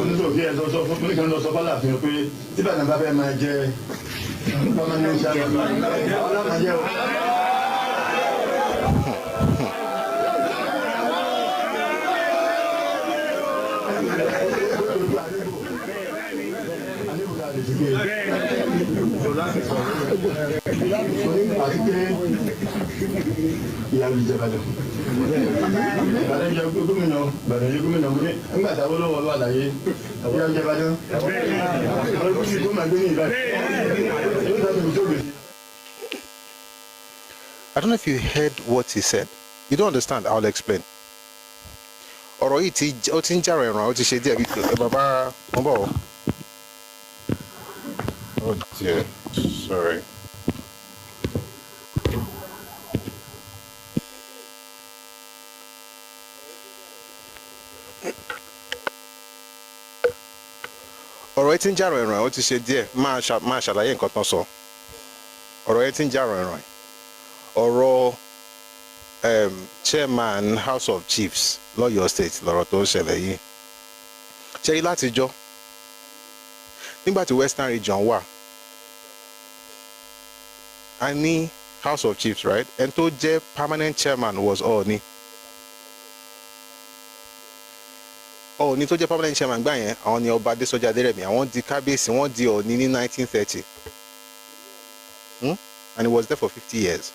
Oníṣòwò kí ẹ sọ fún mi kan lọ sọ fọ́lá fi hàn pé tí bàtà bá fẹ́ máa jẹ ọmọ ní oṣù àwọn ọlọ́mọ jẹ́ o. Àti pé ìyá mi jẹ Ìbàdàn. Ìbàdàn jẹ gómìnà mo ní nígbà táwọn olówó wà láyé ìyá mi jẹ Ìbàdàn. Ọdún tí kò máa gbé ní Ìbàdàn. I don't know if you heard what he said. You don't understand. I'll explain. Ọ̀rọ̀ yìí ó ti ń jà rẹ̀ ràn ó ti ṣe díẹ̀ bí bàbá wọn bọ̀. Oh dear, sorry. Ọ̀rọ̀ yìí ti ń jà rẹ̀ ràn ó ti ṣe díẹ̀ máa ṣàlàyé nǹkan tán sọ. Ọ̀rọ̀ yìí ti ń jà rẹ̀ ràn. Ọ̀rọ̀ chairman House of Chiefs lọ́yọ̀ state lọ́rọ̀ tó ń ṣẹlẹ̀ yìí. Ṣé rí látijọ́ nígbà tí Western region wà a ní House of Chiefs, right? And tó jẹ́ permanent chairman was Ọọ̀ni. Ọọ̀ni tó jẹ́ permanent chairman gbà yẹn àwọn ni ọba Adésọjí Adérẹ̀mí àwọn di kábíyèsí wọ́n di Ọọ̀ni ní 1930 and he was there for 50 years.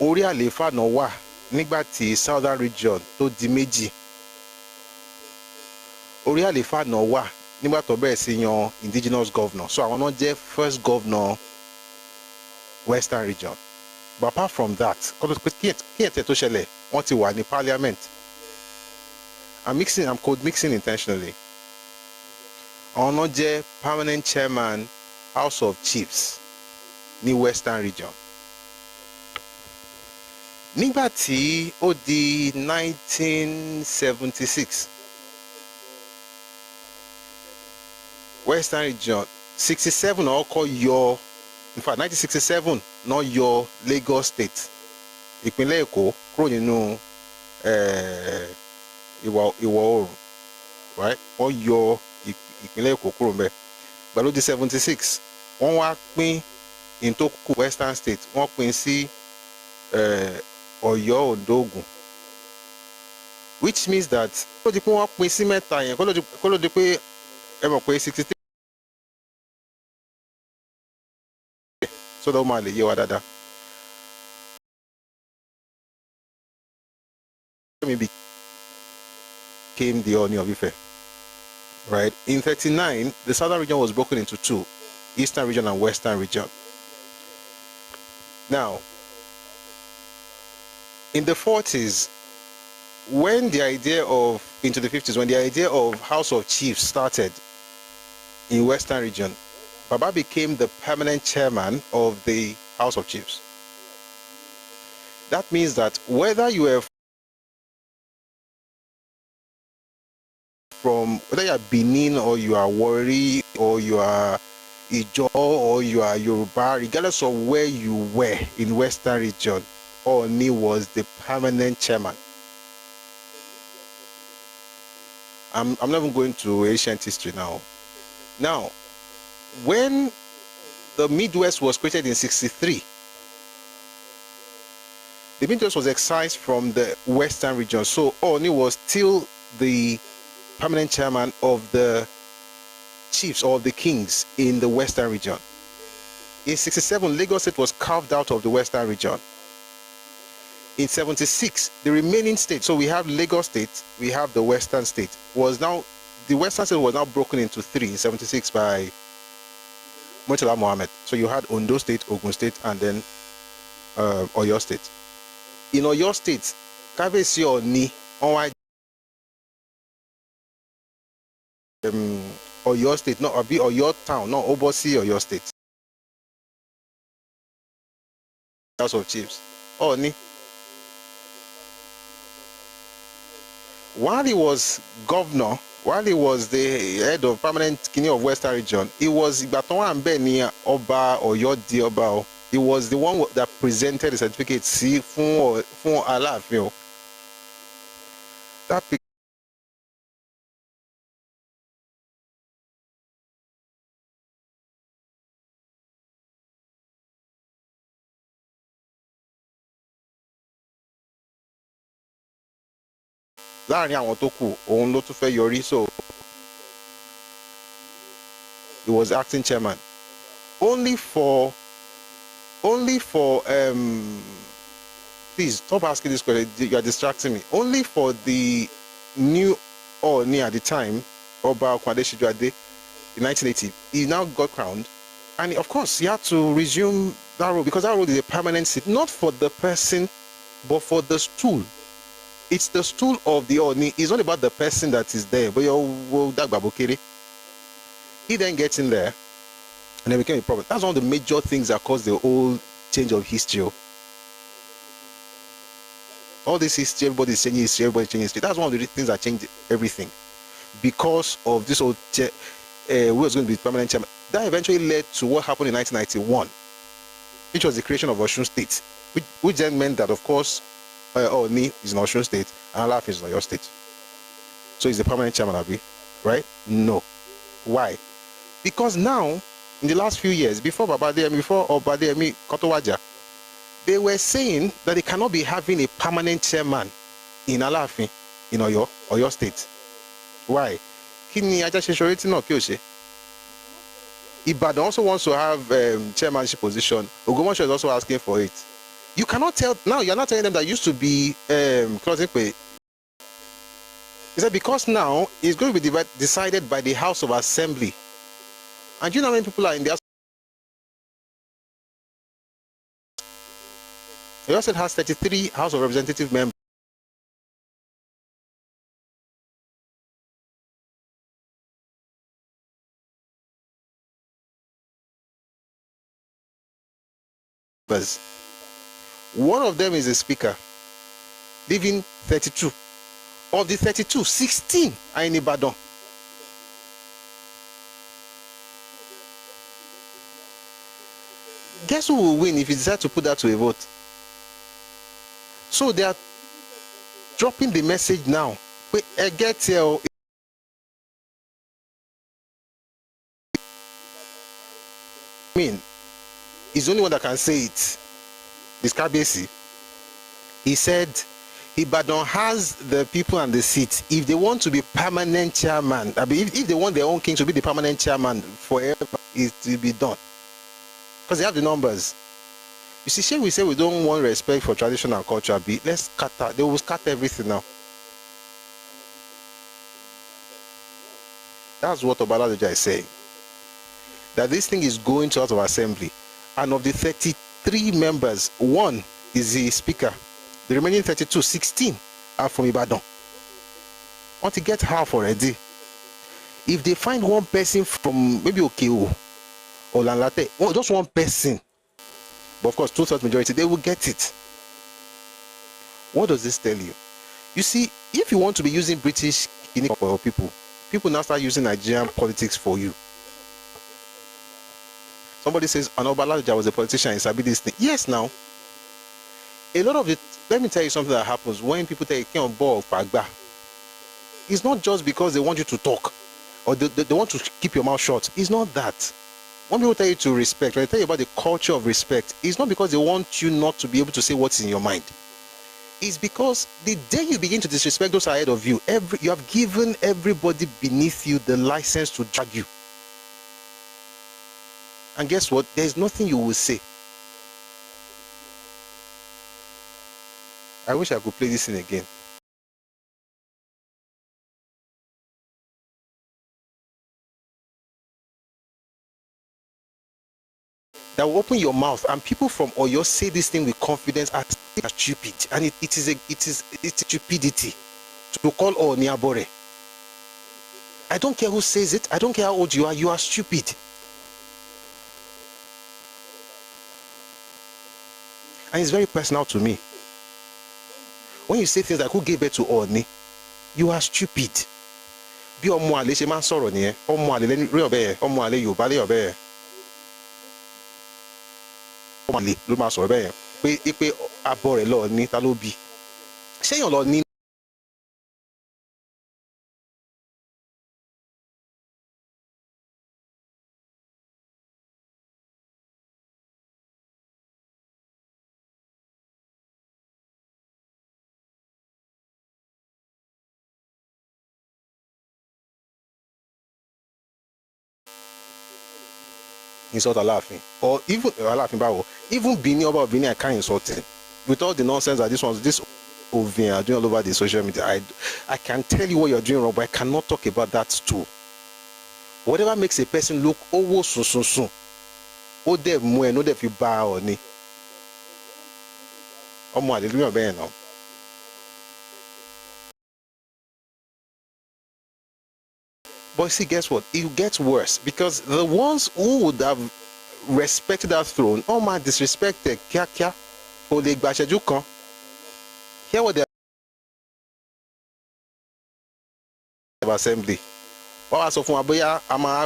Orí àlééfà náà wà nígbà tí Southern region tó di méjì. Orí àlééfà náà wà nígbà tó bẹ̀rẹ̀ sí yan indigenous governor, so àwọn náà jẹ́ first governor Western region. But apart from that kí ẹ̀tẹ̀ tó ṣẹlẹ̀ wọ́n ti wà ní parliament. I'm code mixing intentionally. Àwọn náà jẹ́ permanent chairman House of Chiefs ní Western region. Nígbà tí ó di 1976 Western region 67 ọkọ yọ in fact 1967 náà yọ Lagos state ìpínlẹ̀ Èkó kúrò nínú ìwọ̀ oòrùn, right? Wọ́n yọ ìpínlẹ̀ Èkó kúrò ńbẹ̀. Gbàló di 76 wọ́n wá pín ìtókù Western state wọ́n pín sí Ọ̀yọ́, Oǹdó, Ògùn, which means that kó ló di pé wọ́n pín sí mẹ́ta yẹn kó ló di pé ẹ mọ̀ pé 63 sódà ó máa lè yé wa dáadáa. Became the Ọọ̀ni of Ife, right? In 39, the southern region was broken into two, eastern region and western region. Now, in the 40s, when the idea of, into the 50s, when the idea of House of Chiefs started in Western region, Baba became the permanent chairman of the House of Chiefs. That means that whether you are whether you are Benin or you are Warri or you are Ijo or you are Yoruba, regardless of where you were in Western region, Oni was the permanent chairman. I'm not even going to ancient history now. Now, when the Midwest was created in 63, the Midwest was excised from the Western region. So Oni was still the permanent chairman of the chiefs or the kings in the Western region. In 67, Lagos State was carved out of the Western region. In 76, the remaining states, so we have Lagos State, we have the Western State, the Western State was now broken into three in 76 by Murtala Mohammed. So you had Ondo State, Ogun State, and then Oyo State. In Oyo State, Kabesi Oni, Oyo State, not Obi Oyo Town, not Obosi Oyo State. House of Chiefs. Oni. While he was governor, while he was the head of permanent king of Western region, he was Ibaton Ambeni Oba Oyo Di Oba. He was the one that presented the certificate for Alafio. That láàrin àwọn tó kù òun ló tún fẹ́ yọrí, so he was acting chairman only for please stop asking this question, you are distracting me. Only for the new Ooni at the time, Oba Okwadeshiju Ade, in 1980, he now got crowned, and of course he had to resume that role because that role is a permanent seat, not for the person but for the stool. It's the stool of the Ooni. It's not about the person that is there. But he then gets in there and it became a problem. That's one of the major things that caused the whole change of history. All this history, everybody's changing history, everybody's changing history. That's one of the things that changed everything. Because of this old who was going to be permanent chairman. That eventually led to what happened in 1991, which was the creation of Osun State, which then meant that, of course, Ooni is in Osun State and Alaf is in Oyo State. So he's the permanent chairman, Abi, right? No. Why? Because now, in the last few years, before Obademi Kotowaja, they were saying that they cannot be having a permanent chairman in Alafin, in Oyo State. Why? Ibadan also wants to have chairmanship position. Ogbomoso is also asking for it. You cannot tell, now you're not telling them that used to be closing pay. He said because now it's going to be decided by the House of Assembly. And you know how many people are in the House? He also has 33 House of Representative members. One of them is a speaker, leaving 32. Of the 32, 16 are in Ibadan. Guess who will win if you decide to put that to a vote? So they are dropping the message now. Wait, get here. I mean, he's the only one that can say it. It's Kabesi. He said, Ibadan has the people and the seat. If they want to be permanent chairman, I mean, if they want their own king to be the permanent chairman forever, it will be done. Because they have the numbers. You see, shall we say we don't want respect for tradition and culture? Let's scatter. They will scatter everything now. That's what Obaladeja is saying. That this thing is going to House of Assembly. And of the 32 3 members. 1 is the speaker. The remaining 32, 16 are from Ibadan. Want to get half already. If they find one person from maybe Okeo or Lanlate, just one person, but of course 2/3 majority, they will get it. What does this tell you? You see, if you want to be using British for people now start using Nigerian politics for you. Somebody says Anobalaja was a politician in Sabi this thing. Yes, now. A lot of it, let me tell you something that happens when people take a on board for Agba. It's not just because they want you to talk or they want to keep your mouth shut. It's not that. When people tell you to respect, when they tell you about the culture of respect, it's not because they want you not to be able to say what's in your mind. It's because the day you begin to disrespect those ahead of you, you have given everybody beneath you the license to drag you. And guess what? There's nothing you will say. I wish I could play this in again. That will open your mouth, and people from Oyo say this thing with confidence as stupid, and it is stupidity to call Oniabore. I don't care who says it. I don't care how old you are. You are stupid. And it's very personal to me. When you say things like who gave birth to Oni, you are stupid. Bí ọmọ àlè ṣe máa ń sọ̀rọ̀ nìyẹn. Ọmọ àlè lẹ́ni rí ọ̀bẹ yẹn. Ọmọ àlè Yorùbá lé ọ̀bẹ yẹn. Ọmọ àlè ló máa sọ̀rọ̀ bẹ́ẹ̀ yẹn. Pé abọ́ rẹ̀ lọ ní ta ló bí. Ṣé èèyàn lọ ní. Insult Alaafin, or even Alaafin Bawo, even Bini Oba Bini, I can't insult him with all the nonsense that this Ovin are doing all over the social media. I can tell you what you're doing wrong, but I cannot talk about that too. Whatever makes a person look soon, o de mu no de fi ba oni. Omo hallelujah be now. But see, guess what? It gets worse because the ones who would have respected that throne, oh my, disrespected, hear what they assembly. What was from Aboya? Ama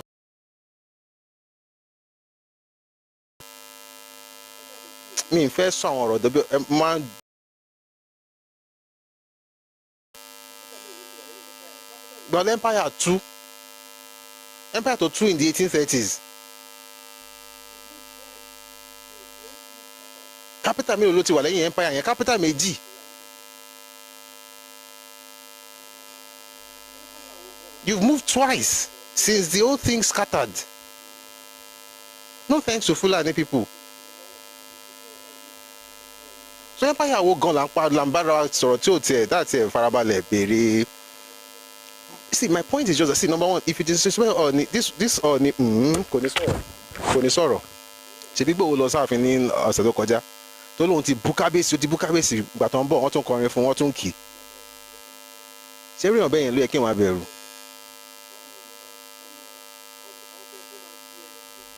me first song or the man. But Empire 2. Empire to 2 in the 1830s. Capital mélòó ló ti wà lẹ́yìn empire yẹn? Capital méjì. You've moved twice since the whole thing scattered. No thanks to Fulani people. So empire wo gan lambara sọ̀rọ̀ tí ó tiẹ̀ that's a farabalẹ̀ béèrè. See, my point is just that, see, number one, if you disrespect Oni, this Oni, kò ní sọ̀rọ̀. Ṣé bí gbòòwò lọ sáàfin ní ọ̀sẹ̀ tó kọjá? Tó lóun ti bú kábíyèsí ìgbà tó ń bọ̀, wọ́n tún kọrin fún, wọ́n tún kì í. Ṣé rí ọ̀bẹ yẹn ló yẹ kí wọ́n bẹ̀rù?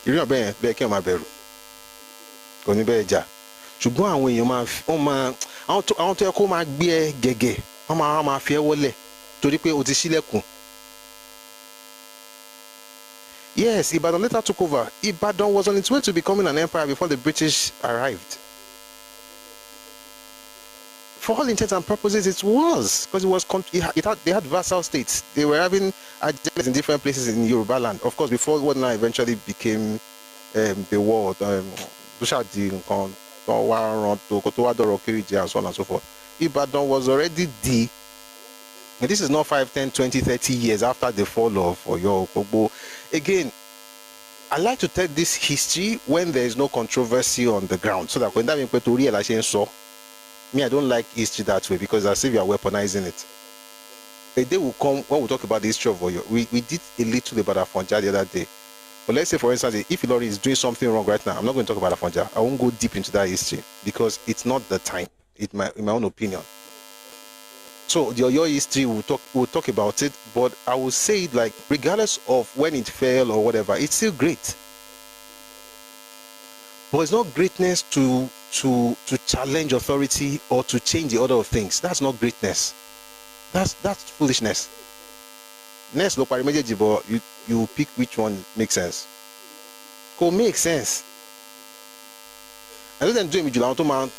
Rí ọ̀bẹ yẹn ló yẹ kí wọ́n bẹ̀rù? Kò ní bẹ́ẹ̀ jà. Ṣùgbọ́n àwọn èèyàn àwọn tó yẹ kó máa gbé ẹ gẹ̀gẹ̀, wọ́n máa fi ẹ wọlẹ̀. Torí pé o ti ṣílẹ̀kùn. Yes, Ibadan later took over. Ibadan was on its way to becoming an empire before the British arrived. For all intents and purposes, it was because they had vassal states. They were having agendas in different places in Yoruba land. Of course, before what now eventually became the world, and so on and so forth. Ibadan was already and this is not 5, 10, 20, 30 years after the fall of Oyo Okogbo. Again, I like to tell this history when there is no controversy on the ground, so that when that me, I don't like history that way because as if you are weaponizing it. A day will come when we talk about the history of Oyo. We did a little about Afonja the other day, But let's say, for instance, if Ilori is doing something wrong right now, I'm not going to talk about Afonja. I won't go deep into that history because it's not the time, in my own opinion. So your history, we'll talk about it, but I will say it like, regardless of when it fell or whatever, it's still great. But it's not greatness to challenge authority or to change the order of things. That's not greatness. That's foolishness. Next, look, but you pick which one makes sense. Go make sense. I don't do it. I want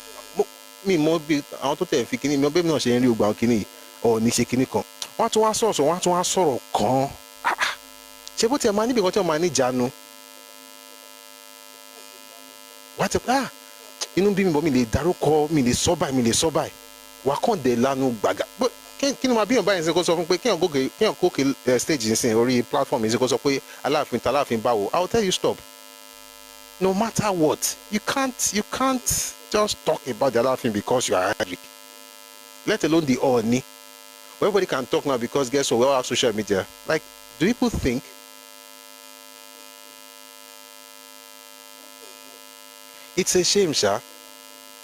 me more be. I want to tell you, me be not sharing you about kini or ni se kini kan. Want to sọ̀rọ̀ kan. Ṣé bó ti ẹ máa níbi kan tí ọmọ ní ìjánu. Wá ti pé inú bí mi bọ́ mi lè dárúkọ mi lè sọ báyìí wà kàn dé lánàá gbàgà. Kí ni màá bí ọba yẹn ṣe kó sọ fún pé kéèyàn gòkè stage yìí sìn orí platform yìí ṣe kó sọ pé aláàfin báwo. I will tell you stop. No matter what, you can't just talk about the aláàfin because you are angry. Let alone the Ooni. Everybody can talk now because guess what? We all have social media. Like, do people think? It's a shame, Sha.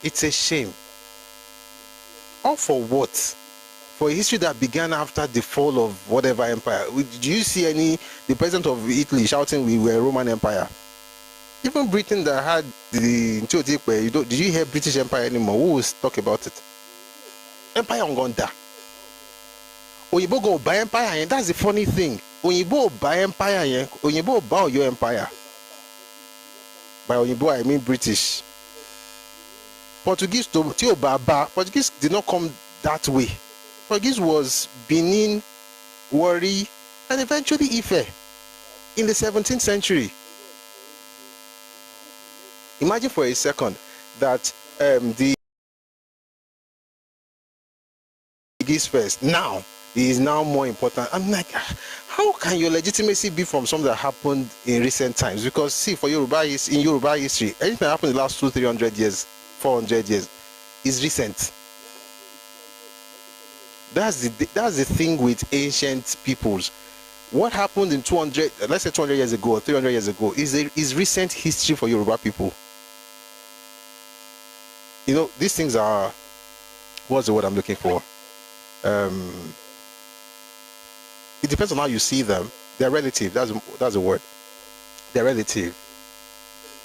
It's a shame. All for what? For a history that began after the fall of whatever empire. Do you see the president of Italy shouting we were a Roman Empire? Even Britain that had the did you hear British Empire anymore? Who will talk about it? Empire Onganda. Oyibo go buy empire, and that's the funny thing. Oyibo buy empire, Oyibo buy your empire. By Oyibo I mean British. Portuguese did not come that way. Portuguese was Benin, Warri, and eventually Ife in the 17th century. Imagine for a second that the Portuguese first now is now more important. I'm like, how can your legitimacy be from something that happened in recent times? Because see, in Yoruba history, anything that happened in the last 200-300 years, 400 years is recent. That's the thing with ancient peoples. What happened in 200, let's say 200 years ago or 300 years ago, is recent history for Yoruba people. You know, these things are, what's the word I'm looking for? It depends on how you see them. They're relative. That's the word. They're relative.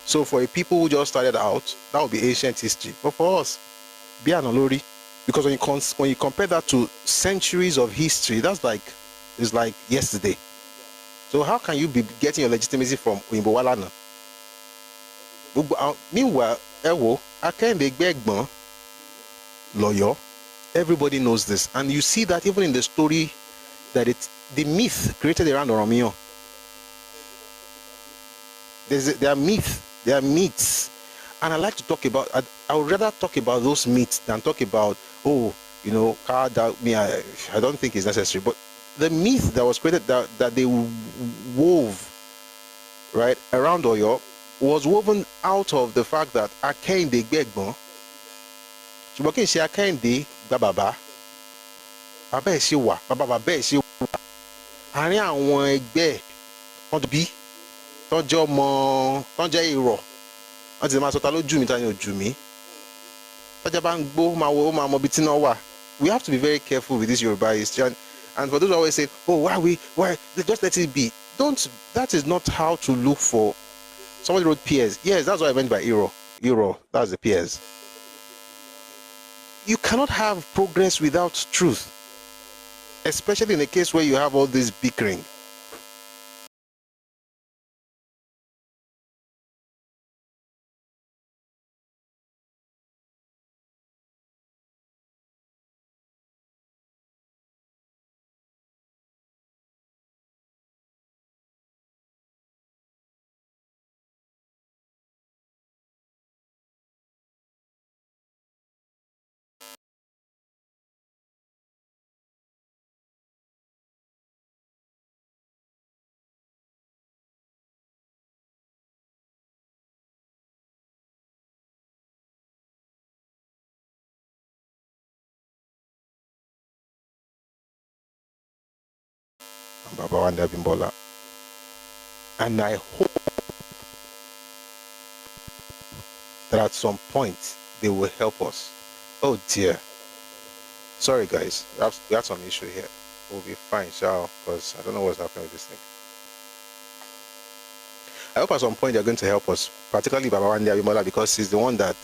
So for a people who just started out, that would be ancient history. But for us, Bianolori, because when you compare that to centuries of history, it's like yesterday. So how can you be getting your legitimacy from Oyinbo Walana? Meanwhile, Akende Loyo, everybody knows this, and you see that even in the story that the myth created around Oromio. There are myths, and I like to talk about. I would rather talk about those myths than talk about I don't think it's necessary, but the myth that was created that they wove right around Oyo was woven out of the fact that Akende Gbegbon, ṣùgbọ́n kì í ṣe Akende Bàbá ẹ̀ ṣe wà bàbá ẹ̀ ṣe wà àárín àwọn ẹgbẹ́ wọn bí tọ́jọ́ ọmọ tọ́jọ́ ìrọ̀ wọ́n ti máa sọ ta ló jù mí ta ni ò jù mí tọ́jà bá ń gbó ó máa mọ ibi tí náà wà. We have to be very careful with this Yoruba history, and for those who always say, "Oh, why? Just let it be." That is not how to look for. Somebody wrote peers. Yes, that's what I meant by Euro. That's the peers. You cannot have progress without truth, especially in a case where you have all this bickering. Baba Wanda Bimbola. And I hope that at some point they will help us. Oh dear. Sorry guys, we have some issue here. We'll be fine, shall, because I don't know what's happening with this thing. I hope at some point they're going to help us, particularly Baba Wande Abimola, because he's the one that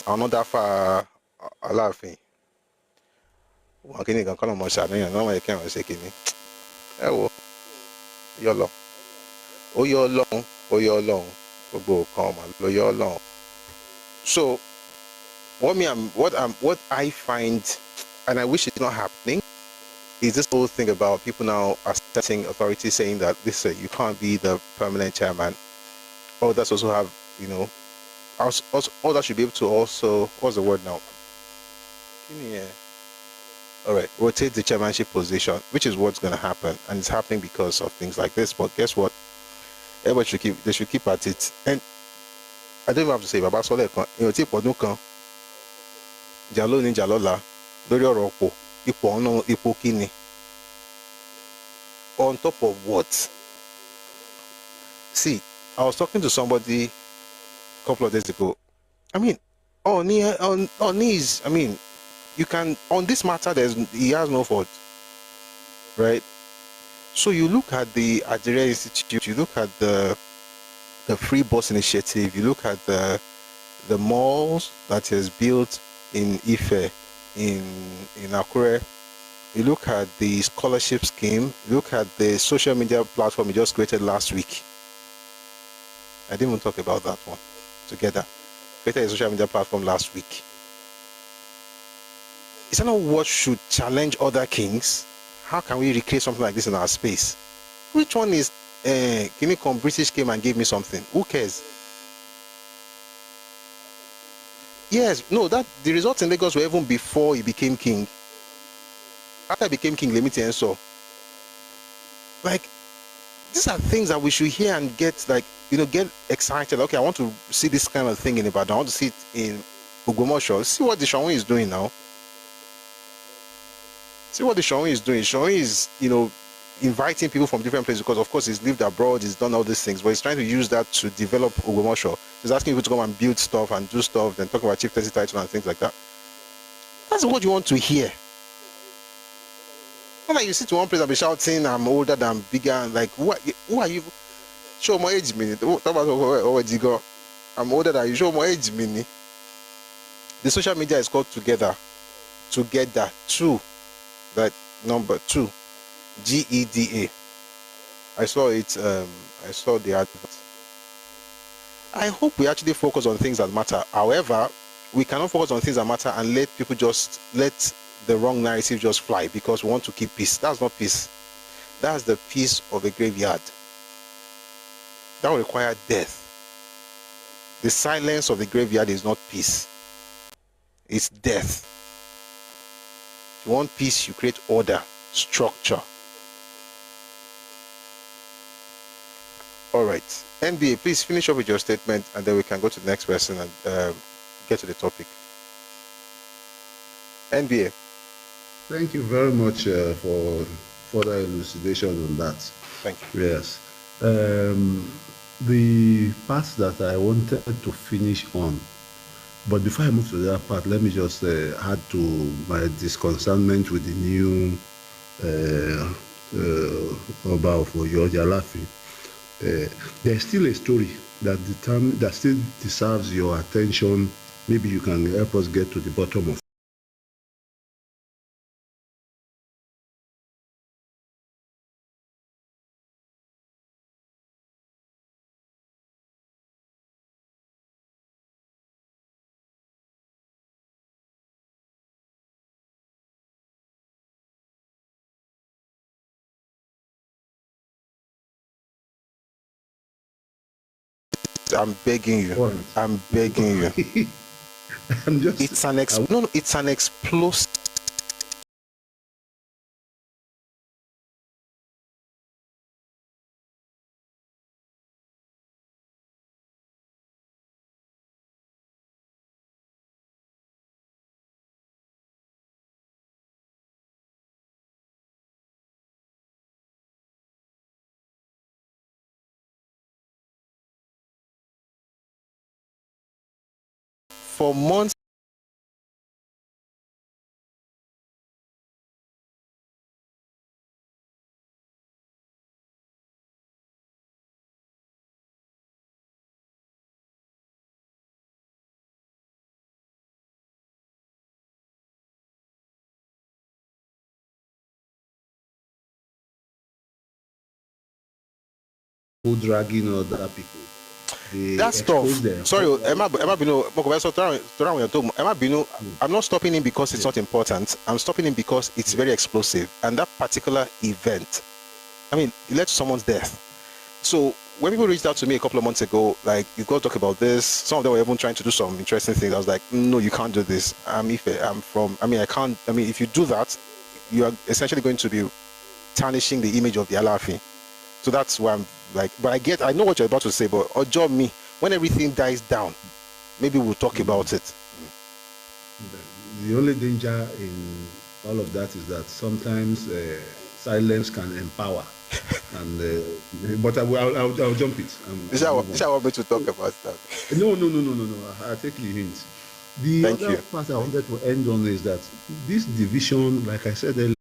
another far Alaafin. Wọn kí ni kan kọ́nà mọ̀ ṣàníyàn náà wọ́n yẹ kí wọ́n ṣe kìíní. Ẹ wo, yọ lọ. Ó yọ Ọlọ́run, ó yọ Ọlọ́run, gbogbo kan ọmọ ló yọ Ọlọ́run. So, what I find, and I wish it's not happening, is this whole thing about people now assessing authorities saying that this you can't be the permanent chairman. Others also have, also others should be able to also, what's the word now? All right, rotate the chairmanship position, which is what's going to happen, and it's happening because of things like this. But guess what? Everybody should keep at it. And I don't even have to say, Baba Sole kan, tip odun kan, jalo ni jalola, lórí ọ̀rọ̀ ọ̀pọ̀, ipò ọ̀nà ipò kíni. On top of what? See, I was talking to somebody a couple of days ago. I mean, on knees, I mean, you can, on this matter, he has no fault, right? So you look at the Ajere Institute, you look at the Free Bus Initiative, you look at the malls that is built in Ife, in Akure, you look at the scholarship scheme, you look at the social media platform you just created last week. I didn't even talk about that one together. Created a social media platform last week. Is that not what should challenge other kings? How can we recreate something like this in our space? Which one is British came and gave me something? Who cares? Yes, no, that the results in Lagos were even before he became king. After he became king, let me tell you so. Like, these are things that we should hear and get get excited. Okay, I want to see this kind of thing in Ibadan. I want to see it in Ogbomoso. See what the Shaun is doing now. See what the Shaun is doing. Shaun is, inviting people from different places because, of course, he's lived abroad, he's done all these things, but he's trying to use that to develop Ogbomoso. He's asking people to come and build stuff and do stuff, then talk about chieftaincy title and things like that. That's what you want to hear. Not like you sit to one place and be shouting, I'm older than bigger, and like, who are you? Show my age, mini. I'm older than you. Show my age, mini. The social media is called Together. Together. Two. That number 2. GEDA. I saw it. I saw the advert. I hope we actually focus on things that matter. However, we cannot focus on things that matter and let people just let the wrong narrative just fly because we want to keep peace. That's not peace. That's the peace of a graveyard. That will require death. The silence of the graveyard is not peace. It's death. If you want peace, you create order, structure. All right. NBA, please finish up with your statement and then we can go to the next person and get to the topic. NBA. Thank you very much for further elucidation on that. Thank you. Yes. The part that I wanted to finish on, but before I move to that part, let me just add to my disconcernment with the new Oba of Oyo Alaafin. There's still a story that still deserves your attention. Maybe you can help us get to the bottom of I'm begging you. I'm begging you. It's an explosive. for months. Dragging other people. That's tough. Sorry, Emma Bino, I'm not stopping him because it's not important. I'm stopping him because it's very explosive. And that particular event, I mean, it led to someone's death. So when people reached out to me a couple of months ago, like, you've got to talk about this, some of them were even trying to do some interesting things. I was like, no, you can't do this. I can't, if you do that, you are essentially going to be tarnishing the image of the Alafi. So that's why I'm like, but I know what you're about to say, but Ojo me, when everything dies down, maybe we'll talk about it. The only danger in all of that is that sometimes silence can empower. And but I'll jump it. Is that what I want me to talk about that? No. I'll take the hint. The other part I wanted to end on is that this division, like I said earlier,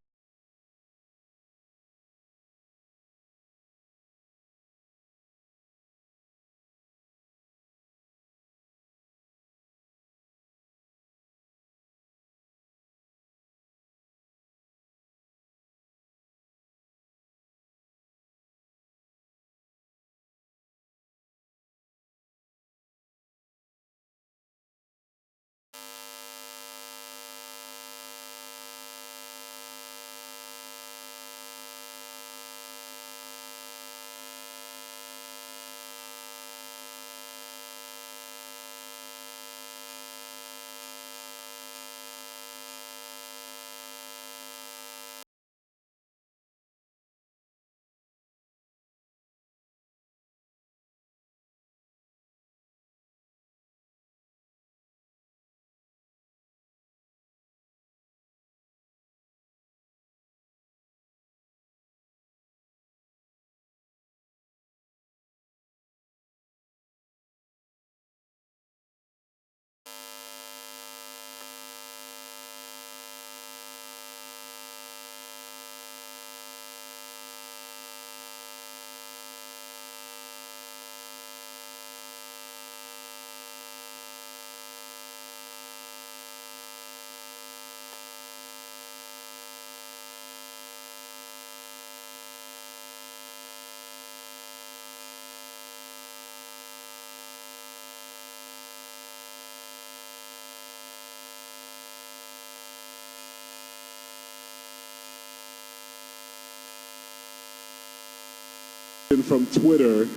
from Twitter,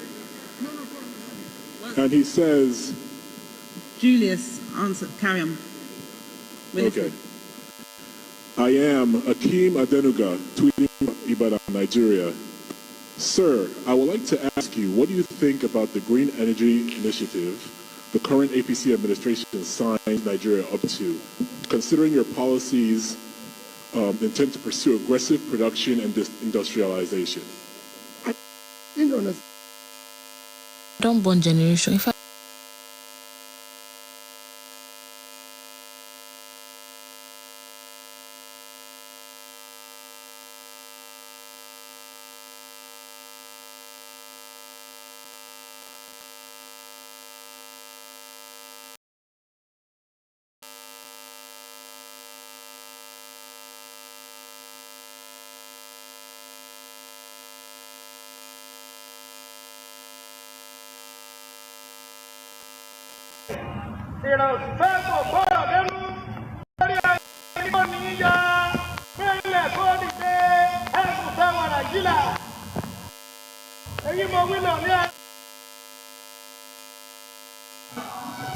and he says, Julius, answer, carry on. Okay. I am Akeem Adenuga, tweeting from Ibadan, Nigeria. Sir, I would like to ask you, what do you think about the Green Energy Initiative the current APC administration signed Nigeria up to, considering your policies intend to pursue aggressive production and industrialization? Don't born generation. In fact,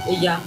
Yeah.